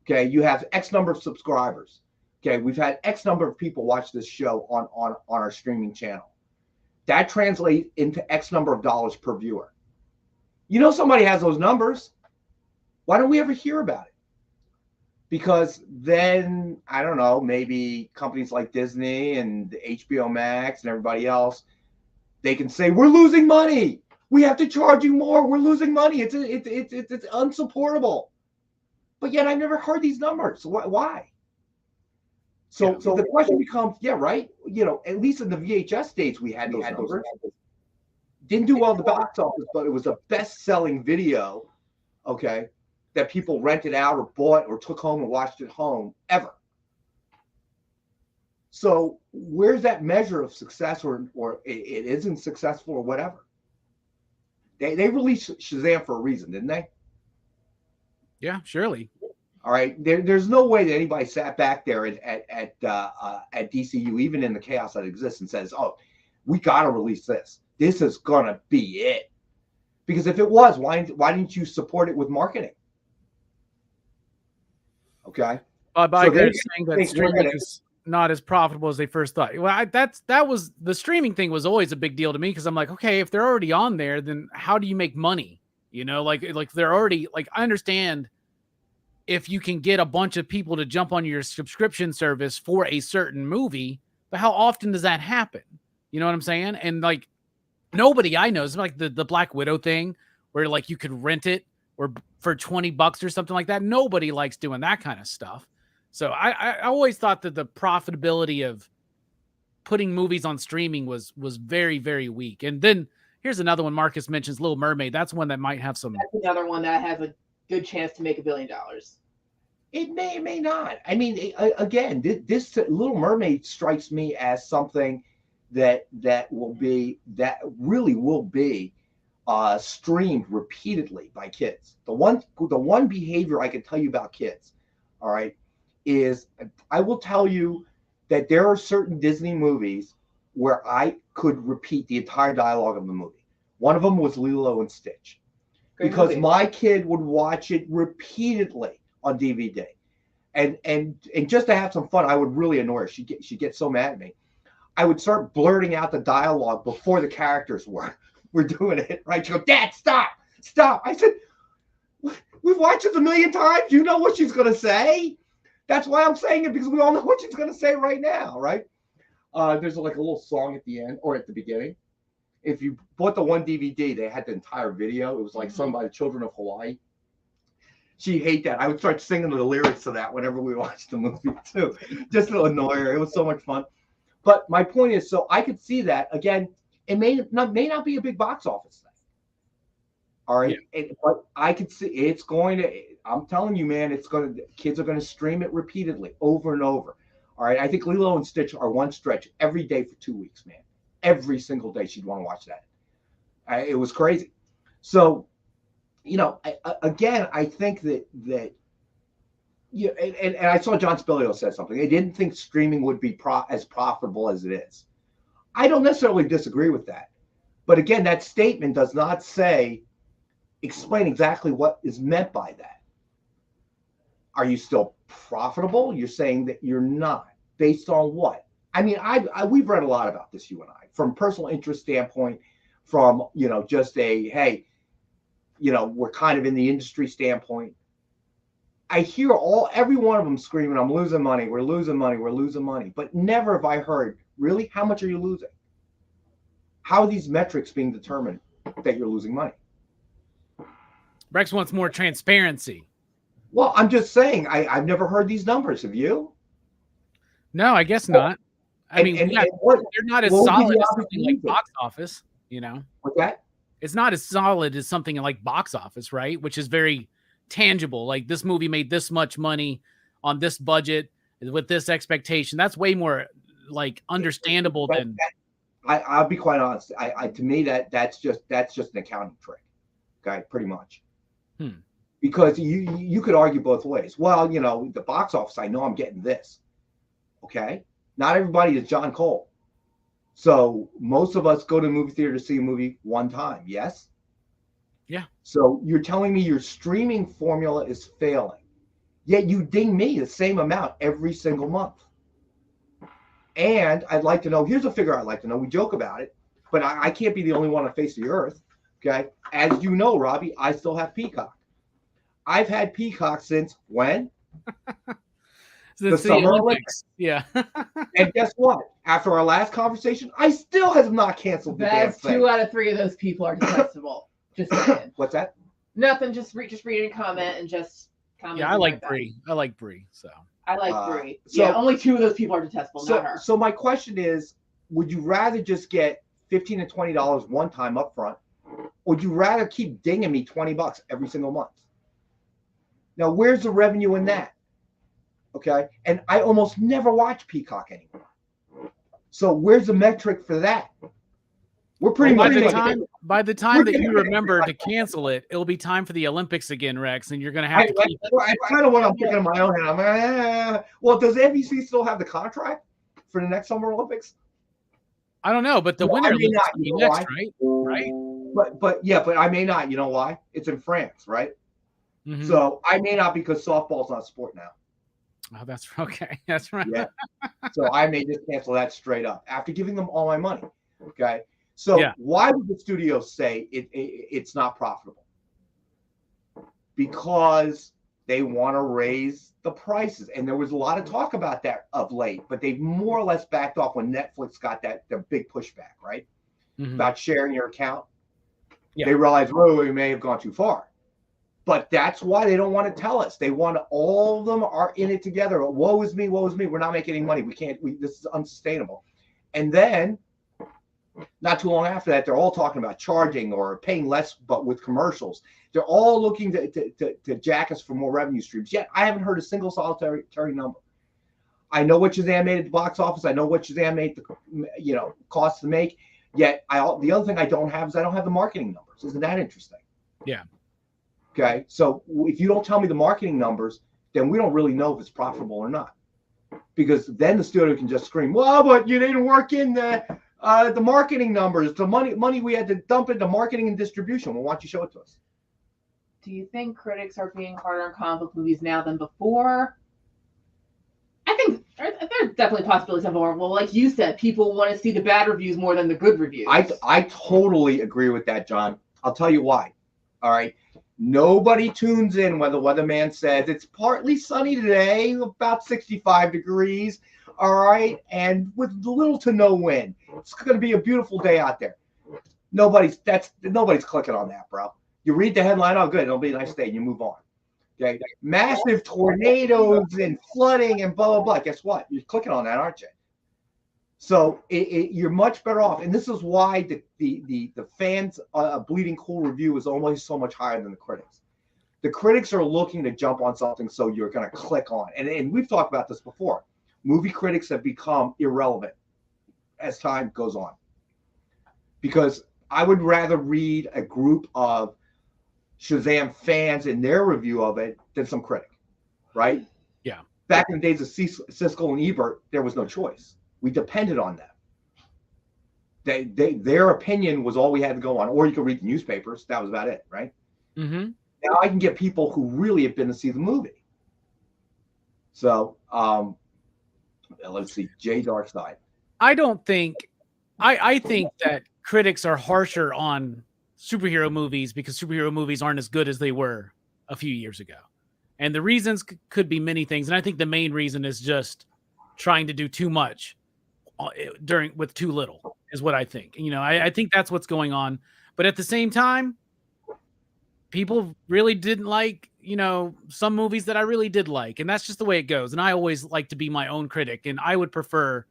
Okay. You have X number of subscribers. Okay. We've had X number of people watch this show on our streaming channel. That translates into X number of dollars per viewer. You know, somebody has those numbers. Why don't we ever hear about it? Because then, I don't know, maybe companies like Disney and HBO Max and everybody else, they can say, we're losing money. We have to charge you more. We're losing money. It's unsupportable. But yet I've never heard these numbers. Why? So the question becomes, yeah, right. You know, at least in the VHS days, we had those numbers. Didn't do well in the box office, but it was a best-selling video, okay, that people rented out or bought or took home and watched at home ever. So where's that measure of success, or it isn't successful or whatever? They released Shazam for a reason, didn't they? Yeah, surely. All right. There's no way that anybody sat back there at DCU, even in the chaos that exists, and says, "Oh, we got to release this. This is gonna be it." Because if it was, why didn't you support it with marketing? Okay. By saying that streaming is not as profitable as they first thought. Well, that was the streaming thing was always a big deal to me, because I'm like, okay, if they're already on there, then how do you make money? You know, like they're already, like, I understand if you can get a bunch of people to jump on your subscription service for a certain movie, but how often does that happen? You know what I'm saying? And like nobody I know is like the Black Widow thing where like you could rent it or for $20 or something like that. Nobody likes doing that kind of stuff. So I always thought that the profitability of putting movies on streaming was very, very weak. And then here's another one Marcus mentions, Little Mermaid. That's one that might have some. That's another one that has a good chance to make $1 billion. It may not. I mean, again, this Little Mermaid strikes me as something that really will be streamed repeatedly by kids. The one behavior I can tell you about kids, all right, is I will tell you that there are certain Disney movies where I could repeat the entire dialogue of the movie. One of them was Lilo and Stitch. Great because movie. My kid would watch it repeatedly on DVD. And just to have some fun, I would really annoy her. She'd get so mad at me. I would start blurting out the dialogue before the characters were doing it, right? She'd go, "Dad, stop. I said, we've watched it 1,000,000 times. You know what she's going to say. That's why I'm saying it, because we all know what she's going to say right now, right? There's like a little song at the end or at the beginning. If you bought the one DVD, they had the entire video. It was like sung by the Children of Hawaii. She hated that. I would start singing the lyrics to that whenever we watched the movie too, just to annoy her. It was so much fun. But my point is, so I could see that again. It may not be a big box office thing. All right, yeah. But I could see it's going to. I'm telling you, man, kids are going to stream it repeatedly over and over. All right, I think Lilo and Stitch are one stretch every day for 2 weeks, man. Every single day she'd want to watch that. It was crazy. So, you know, again, I think that yeah, and I saw John Spillio said something. They didn't think streaming would be as profitable as it is. I don't necessarily disagree with that. But again, that statement does not explain exactly what is meant by that. Are you still profitable? You're saying that you're not. Based on what? I mean, we've read a lot about this, you and I, from personal interest standpoint, from, you know, just hey, you know, we're kind of in the industry standpoint. I hear every one of them screaming, "I'm losing money. We're losing money. We're losing money." But never have I heard, really, how much are you losing? How are these metrics being determined that you're losing money? Rex wants more transparency. Well, I'm just saying, I've never heard these numbers. Have you? No, I guess not. I mean, they're not as solid as something like box office, you know? What's that? It's not as solid as something like box office, right? Which is very tangible. Like, this movie made this much money on this budget with this expectation. That's way more like understandable than. I'll be quite honest. To me, that's just an accounting trick, okay, pretty much. Because you could argue both ways. Well, you know, the box office, I know I'm getting this. Okay, not everybody is John Cole. So most of us go to the movie theater to see a movie one time. Yes. Yeah. So you're telling me your streaming formula is failing, yet you ding me the same amount every single month. And I'd like to know, here's a figure I'd like to know. We joke about it, but I can't be the only one on the face of the earth. Okay. As you know, Robbie, I still have Peacock. I've had Peacock since when? The Summer Olympics. Yeah. And guess what? After our last conversation, I still have not canceled the damn thing. 2 out of 3 of those people are detestable. Just saying. What's that? Nothing. Just reading a comment and just comment. Yeah, I like Brie. So I like 3. So, yeah, only 2 of those people are detestable, not her. So my question is, would you rather just get $15 to $20 one time up front, or would you rather keep dinging me $20 every single month? Now, where's the revenue in that? Okay, and I almost never watch Peacock anymore. So where's the metric for that? We're pretty by much by the time that you remember to cancel it, it'll be time for the Olympics again, Rex, and you're going to have to keep it. I kind of what I'm thinking in my own head. I'm like, well, does NBC still have the contract for the next Summer Olympics? I don't know, but the Winter Olympics will be next, right? Right. But I may not. You know why? It's in France, right? Mm-hmm. So I may not because softball's not a sport now. Oh, that's okay. That's right. Yeah. So I may just cancel that straight up after giving them all my money. Okay. So why would the studio say it's not profitable? Because they want to raise the prices. And there was a lot of talk about that of late, but they've more or less backed off when Netflix got the big pushback, right? Mm-hmm. About sharing your account. Yeah. They realized, we may have gone too far. But that's why they don't want to tell us. They want all of them are in it together. Woe is me, woe is me. We're not making any money. This is unsustainable. And then not too long after that, they're all talking about charging or paying less, but with commercials. They're all looking to jack us for more revenue streams. Yet I haven't heard a single solitary number. I know what Shazam made at the box office. I know what Shazam made the cost to make. Yet the other thing I don't have is I don't have the marketing numbers. Isn't that interesting? Yeah. Okay. So if you don't tell me the marketing numbers, then we don't really know if it's profitable or not. Because then the studio can just scream, well, but you didn't work in the marketing numbers, the money we had to dump into marketing and distribution. Well, why don't you show it to us? Do you think critics are being harder on comic book movies now than before? I think there's definitely possibilities of more. Well, like you said, people want to see the bad reviews more than the good reviews. I totally agree with that, John. I'll tell you why. All right. Nobody tunes in when the weatherman says it's partly sunny today, about 65 degrees. All right. And with little to no wind. It's going to be a beautiful day out there. Nobody's clicking on that, bro. You read the headline, oh, good, it'll be a nice day, and you move on. Okay. Massive tornadoes and flooding and blah, blah, blah. Guess what? You're clicking on that, aren't you? So you're much better off. And this is why the fans' Bleeding Cool review is always so much higher than the critics. The critics are looking to jump on something, so you're going to click on. And we've talked about this before. Movie critics have become irrelevant as time goes on. Because I would rather read a group of Shazam fans in their review of it than some critic, right? Yeah. Back in the days of Siskel and Ebert, there was no choice. We depended on them. Their opinion was all we had to go on. Or you could read the newspapers. That was about it, right? Mm-hmm. Now I can get people who really have been to see the movie. So let's see, Jay Darkside. I think that critics are harsher on superhero movies because superhero movies aren't as good as they were a few years ago. And the reasons could be many things. And I think the main reason is just trying to do too much with too little is what I think. I think that's what's going on. But at the same time, people really didn't like, some movies that I really did like. And that's just the way it goes. And I always like to be my own critic. And I would prefer,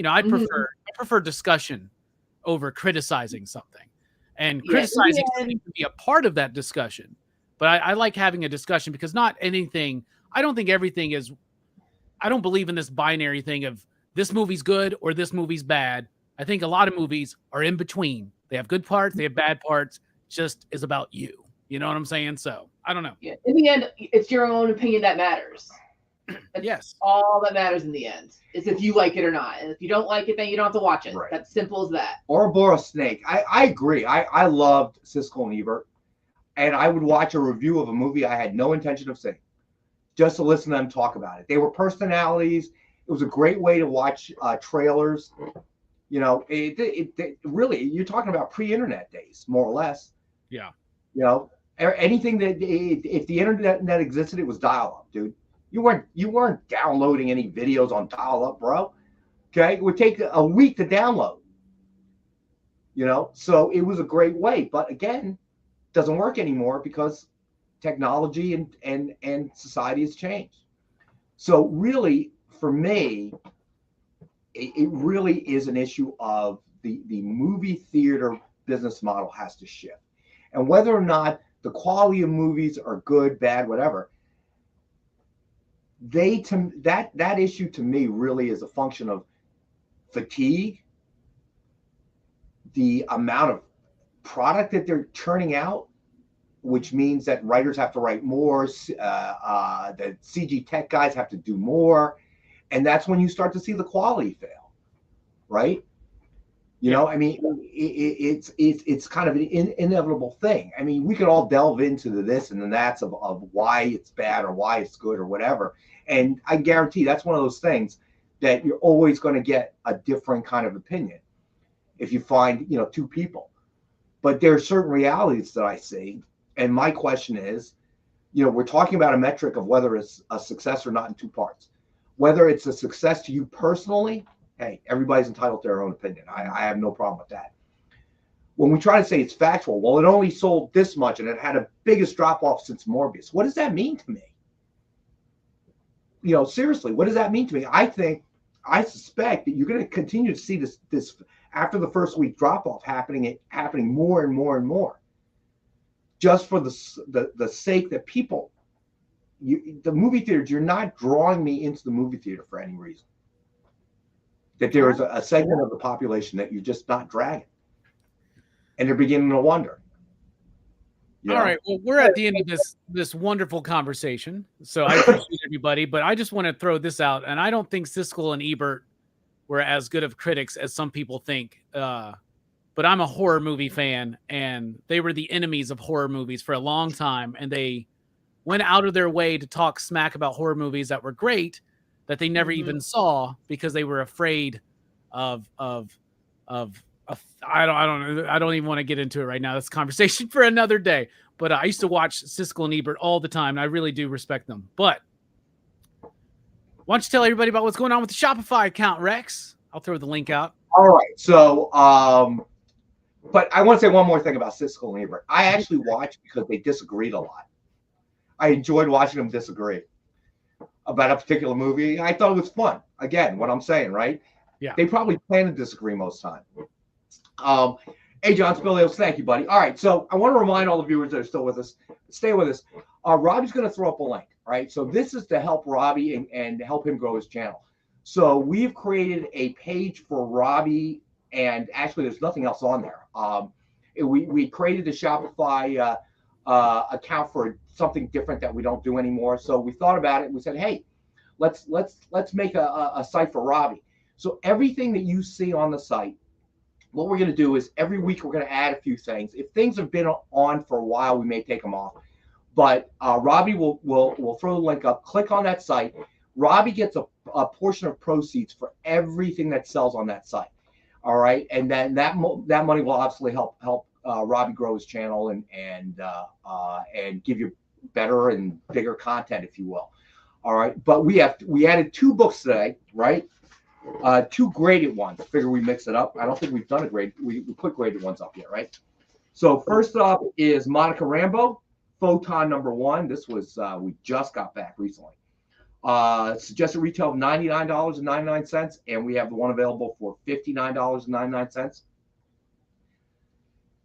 I prefer discussion over criticizing something. And criticizing something can be a part of that discussion. But I like having a discussion because not anything, I don't think everything is, I don't believe in this binary thing of this movie's good or this movie's bad. I think a lot of movies are in between. They have good parts, they have bad parts. It just is about you. You know what I'm saying? So I don't know. Yeah. In the end, it's your own opinion that matters. That's yes. all that matters in the end is if you like it or not. And if you don't like it, then you don't have to watch it. Right. That's simple as that. Ouroboros Snake. I agree. I loved Siskel and Ebert. And I would watch a review of a movie I had no intention of seeing just to listen to them talk about it. They were personalities. It was a great way to watch trailers. It really, you're talking about pre-internet days, more or less. Yeah. Anything that if the internet existed, it was dial-up, dude. You weren't downloading any videos on dial-up, bro. Okay, it would take a week to download. So it was a great way, but again, doesn't work anymore because technology and society has changed. So really, for me, it really is an issue of the movie theater business model has to shift. And whether or not the quality of movies are good, bad, whatever, that issue to me really is a function of fatigue, the amount of product that they're churning out, which means that writers have to write more, the CG tech guys have to do more, and that's when you start to see the quality fail, right? You know, I mean, it's kind of an inevitable thing. I mean, we could all delve into the this and the that's of why it's bad or why it's good or whatever, and I guarantee that's one of those things that you're always going to get a different kind of opinion if you find, you know, two people. But there are certain realities that I see, and my question is, you know, we're talking about a metric of whether it's a success or not in two parts. Whether it's a success to you personally, hey, everybody's entitled to their own opinion. I have no problem with that. When we try to say it's factual, well, it only sold this much and it had a biggest drop off since Morbius. What does that mean to me? You know, seriously, what does that mean to me? I suspect that you're going to continue to see this after the first week drop off happening more and more and more, just for the sake that people, the movie theaters, you're not drawing me into the movie theater for any reason. That there is a segment of the population that you're just not dragging, and they're beginning to wonder. All right. Well, we're at the end of this wonderful conversation, so I appreciate everybody. But I just want to throw this out, and I don't think Siskel and Ebert were as good of critics as some people think. But I'm a horror movie fan, and they were the enemies of horror movies for a long time, and they went out of their way to talk smack about horror movies that were great, that they never even saw because they were afraid of I don't even want to get into it right now. That's a conversation for another day. But I used to watch Siskel and Ebert all the time, and I really do respect them. But why don't you tell everybody about what's going on with the Shopify account, Rex? I'll throw the link out. All right. So, but I want to say one more thing about Siskel and Ebert. I actually watched because they disagreed a lot. I enjoyed watching them disagree about a particular movie. I thought it was fun. Again, what I'm saying, right? Yeah. They probably plan to disagree most time. Hey, John Spilios, thank you, buddy. All right, so I want to remind all the viewers that are still with us, stay with us. Robbie's going to throw up a link, right? So this is to help Robbie and help him grow his channel. So we've created a page for Robbie, and actually there's nothing else on there. We created a Shopify account for something different that we don't do anymore. So we thought about it and we said, hey, let's make a site for Robbie. So everything that you see on the site, what we're going to do is every week we're going to add a few things. If things have been on for a while, we may take them off. But Robbie will throw the link up. Click on that site. Robbie gets a portion of proceeds for everything that sells on that site. All right, and then that money will obviously help Robbie grow his channel and give you better and bigger content, if you will. All right, but we added 2 books today, right? 2 graded ones. Figure we mix it up. I don't think we've done a grade. We put graded ones up yet, right? So first up is Monica Rambeau, Photon #1. This was we just got back recently. Suggested retail of $99.99, and we have the one available for $59.99.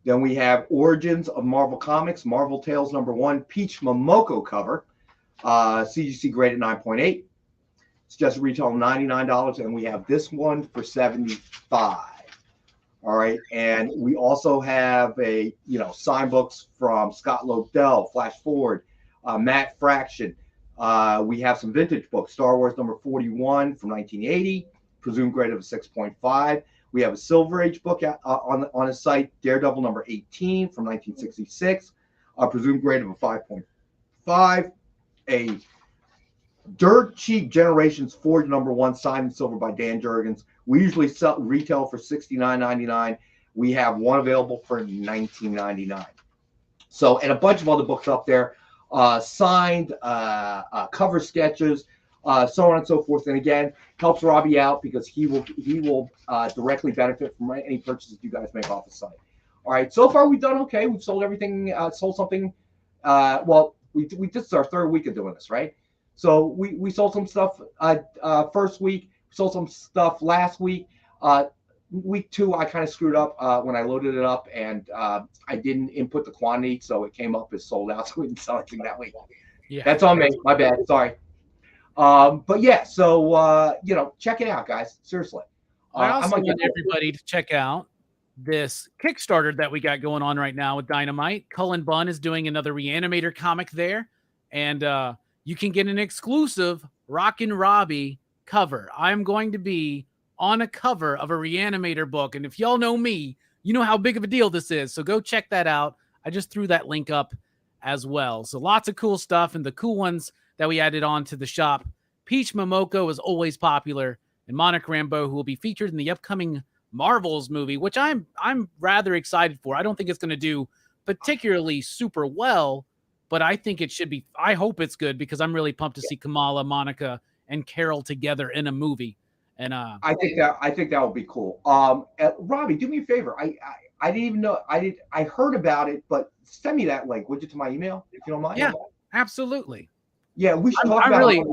Then we have Origins of Marvel Comics, Marvel Tales #1, Peach Momoko cover, CGC graded 9.8. Suggested retail $99, and we have this one for $75. All right, and we also have signed books from Scott Lobdell, Flash Forward, Matt Fraction. We have some vintage books, Star Wars #41 from 1980, presumed grade of a 6.5. We have a Silver Age book on his site, Daredevil #18 from 1966, presumed grade of a 5.5. A dirt cheap Generations Forge #1 signed in silver by Dan Jurgens. We usually retail for $69.99. We have one available for $19.99. So, and a bunch of other books up there, signed, cover sketches, so on and so forth. And again, helps Robbie out because he will directly benefit from any purchases you guys make off the site. All right, so far we've done okay. We've sold everything, sold something. Well, this is our 3rd week of doing this, right? So we sold some stuff first week, sold some stuff last week. Week 2, I kind of screwed up when I loaded it up, and I didn't input the quantity, so it came up as sold out, so we didn't sell anything that week. Yeah, that's on me. My bad. Sorry. But yeah, so check it out, guys. Seriously. I also want everybody to check out this Kickstarter that we got going on right now with Dynamite. Cullen Bunn is doing another Reanimator comic there, and you can get an exclusive Rockin Robbie cover. I'm going to be on a cover of a Reanimator book, and if y'all know me, you know how big of a deal this is, so go check that out. I just threw that link up as well. So lots of cool stuff, and the cool ones that we added on to the shop. Peach Momoko is always popular, and Monica Rambeau, who will be featured in the upcoming Marvels movie, which I'm rather excited for. I don't think it's going to do particularly super well, but I think it should be. I hope it's good because I'm really pumped to see Kamala, Monica, and Carol together in a movie. And I think that would be cool. Robbie, do me a favor. I didn't even know. I heard about it, but send me that link, would you, to my email if you don't mind? Yeah, absolutely. Yeah, we should talk about it.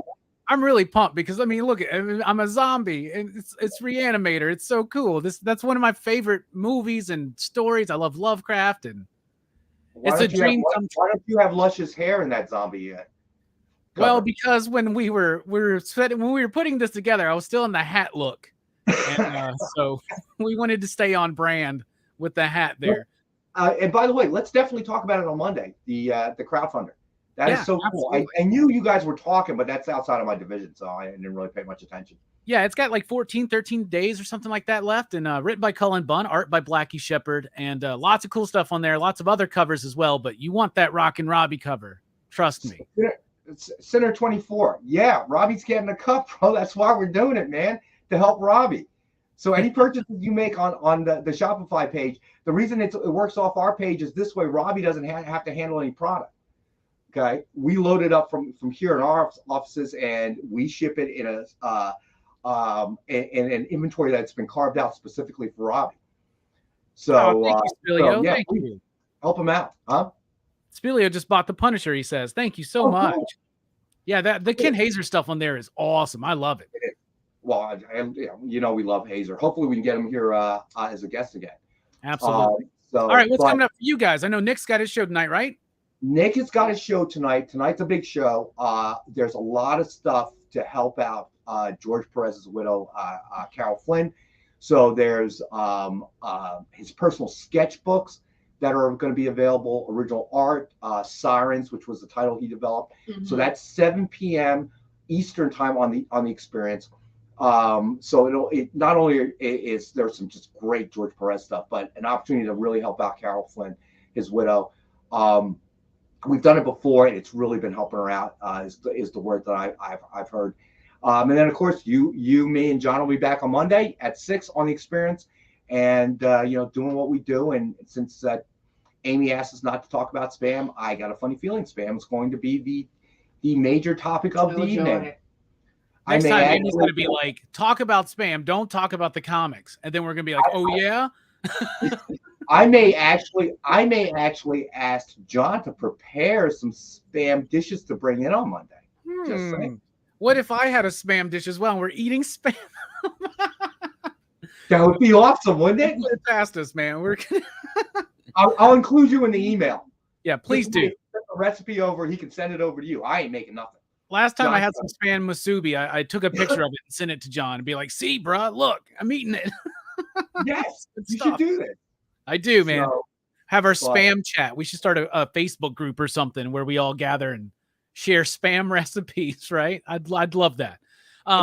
I'm really pumped because I mean, look, I'm a zombie, and it's Reanimator. It's so cool. That's one of my favorite movies and stories. I love Lovecraft, and it's a dream come true. Why don't you have luscious hair in that zombie yet? Well, because when we were putting this together, I was still in the hat look, and so we wanted to stay on brand with the hat there. And by the way, let's definitely talk about it on Monday. The crowdfunder. That is so cool. I knew you guys were talking, but that's outside of my division, so I didn't really pay much attention. Yeah, it's got like 13 days or something like that left, and written by Cullen Bunn, art by Blackie Shepherd, and lots of cool stuff on there, lots of other covers as well, but you want that Rockin Robbie cover. Trust me. It's Center 24. Yeah, Robbie's getting a cup, bro. That's why we're doing it, man, to help Robbie. So any purchases you make on the Shopify page, the reason it works off our page is this way Robbie doesn't have to handle any product. Okay, we load it up from here in our offices, and we ship it in an inventory that's been carved out specifically for Robbie. So, thank you, Spilio. Thank you. Help him out, huh? Spilio just bought the Punisher. He says, "Thank you so much." Cool. Yeah, the Ken Hazer stuff on there is awesome. I love it. Well, we love Hazer. Hopefully, we can get him here as a guest again. Absolutely. All right, what's coming up for you guys? I know Nick's got his show tonight, right? Nick has got a show tonight. Tonight's a big show. There's a lot of stuff to help out George Perez's widow, Carol Flynn. So there's his personal sketchbooks that are going to be available, original art, Sirens, which was the title he developed. Mm-hmm. So that's 7 p.m. Eastern time on the Experience. So it not only is there's some just great George Perez stuff, but an opportunity to really help out Carol Flynn, his widow. We've done it before, and it's really been helping her out. Is the word that I've heard. And then of course you, me, and John will be back on Monday at 6 on the Experience, and doing what we do. And since Amy asked us not to talk about spam, I got a funny feeling spam is going to be the major topic of the evening. Next time Amy's going to be like, talk about spam, don't talk about the comics, and then we're going to be like, oh yeah. I may actually ask John to prepare some spam dishes to bring in on Monday. Just saying. What if I had a spam dish as well and we're eating spam? That would be awesome, wouldn't it? Put it past us, man. I'll include you in the email. Yeah, please do. Send the recipe over. He can send it over to you. I ain't making nothing. Last time I had some spam musubi, I took a picture of it and sent it to John and be like, see, bro, look, I'm eating it. Yes, you should do that. I do, man. Have our spam chat. We should start a Facebook group or something where we all gather and share spam recipes, right? I'd love that.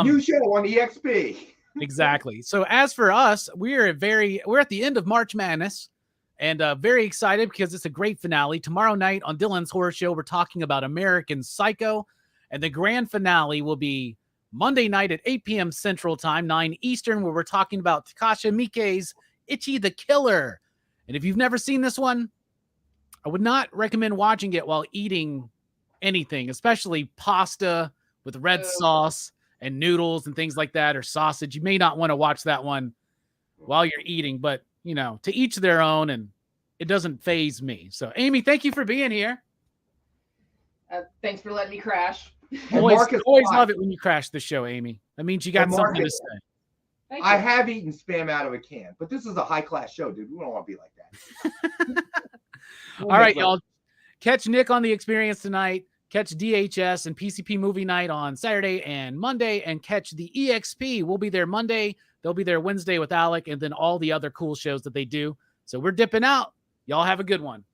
New show on EXP. Exactly. So as for us, we're at the end of March Madness, and very excited because it's a great finale. Tomorrow night on Dylan's Horror Show, we're talking about American Psycho, and the grand finale will be Monday night at 8 p.m. Central Time, 9 Eastern, where we're talking about Takashi Miike's Ichi the Killer. And if you've never seen this one, I would not recommend watching it while eating anything, especially pasta with red sauce and noodles and things like that, or sausage. You may not want to watch that one while you're eating, but, to each their own, and it doesn't faze me. So, Amy, thank you for being here. Thanks for letting me crash. And Always Marcus Watt, love it when you crash the show, Amy. That means you got And something to Marcus- say. Thank I you. have eaten spam out of a can, but this is a high class show, dude. We don't want to be like that. All right, y'all. Catch Nick on The Experience tonight. Catch DHS and PCP Movie Night on Saturday and Monday. And catch the EXP. We'll be there Monday. They'll be there Wednesday with Alec. And then all the other cool shows that they do. So we're dipping out. Y'all have a good one.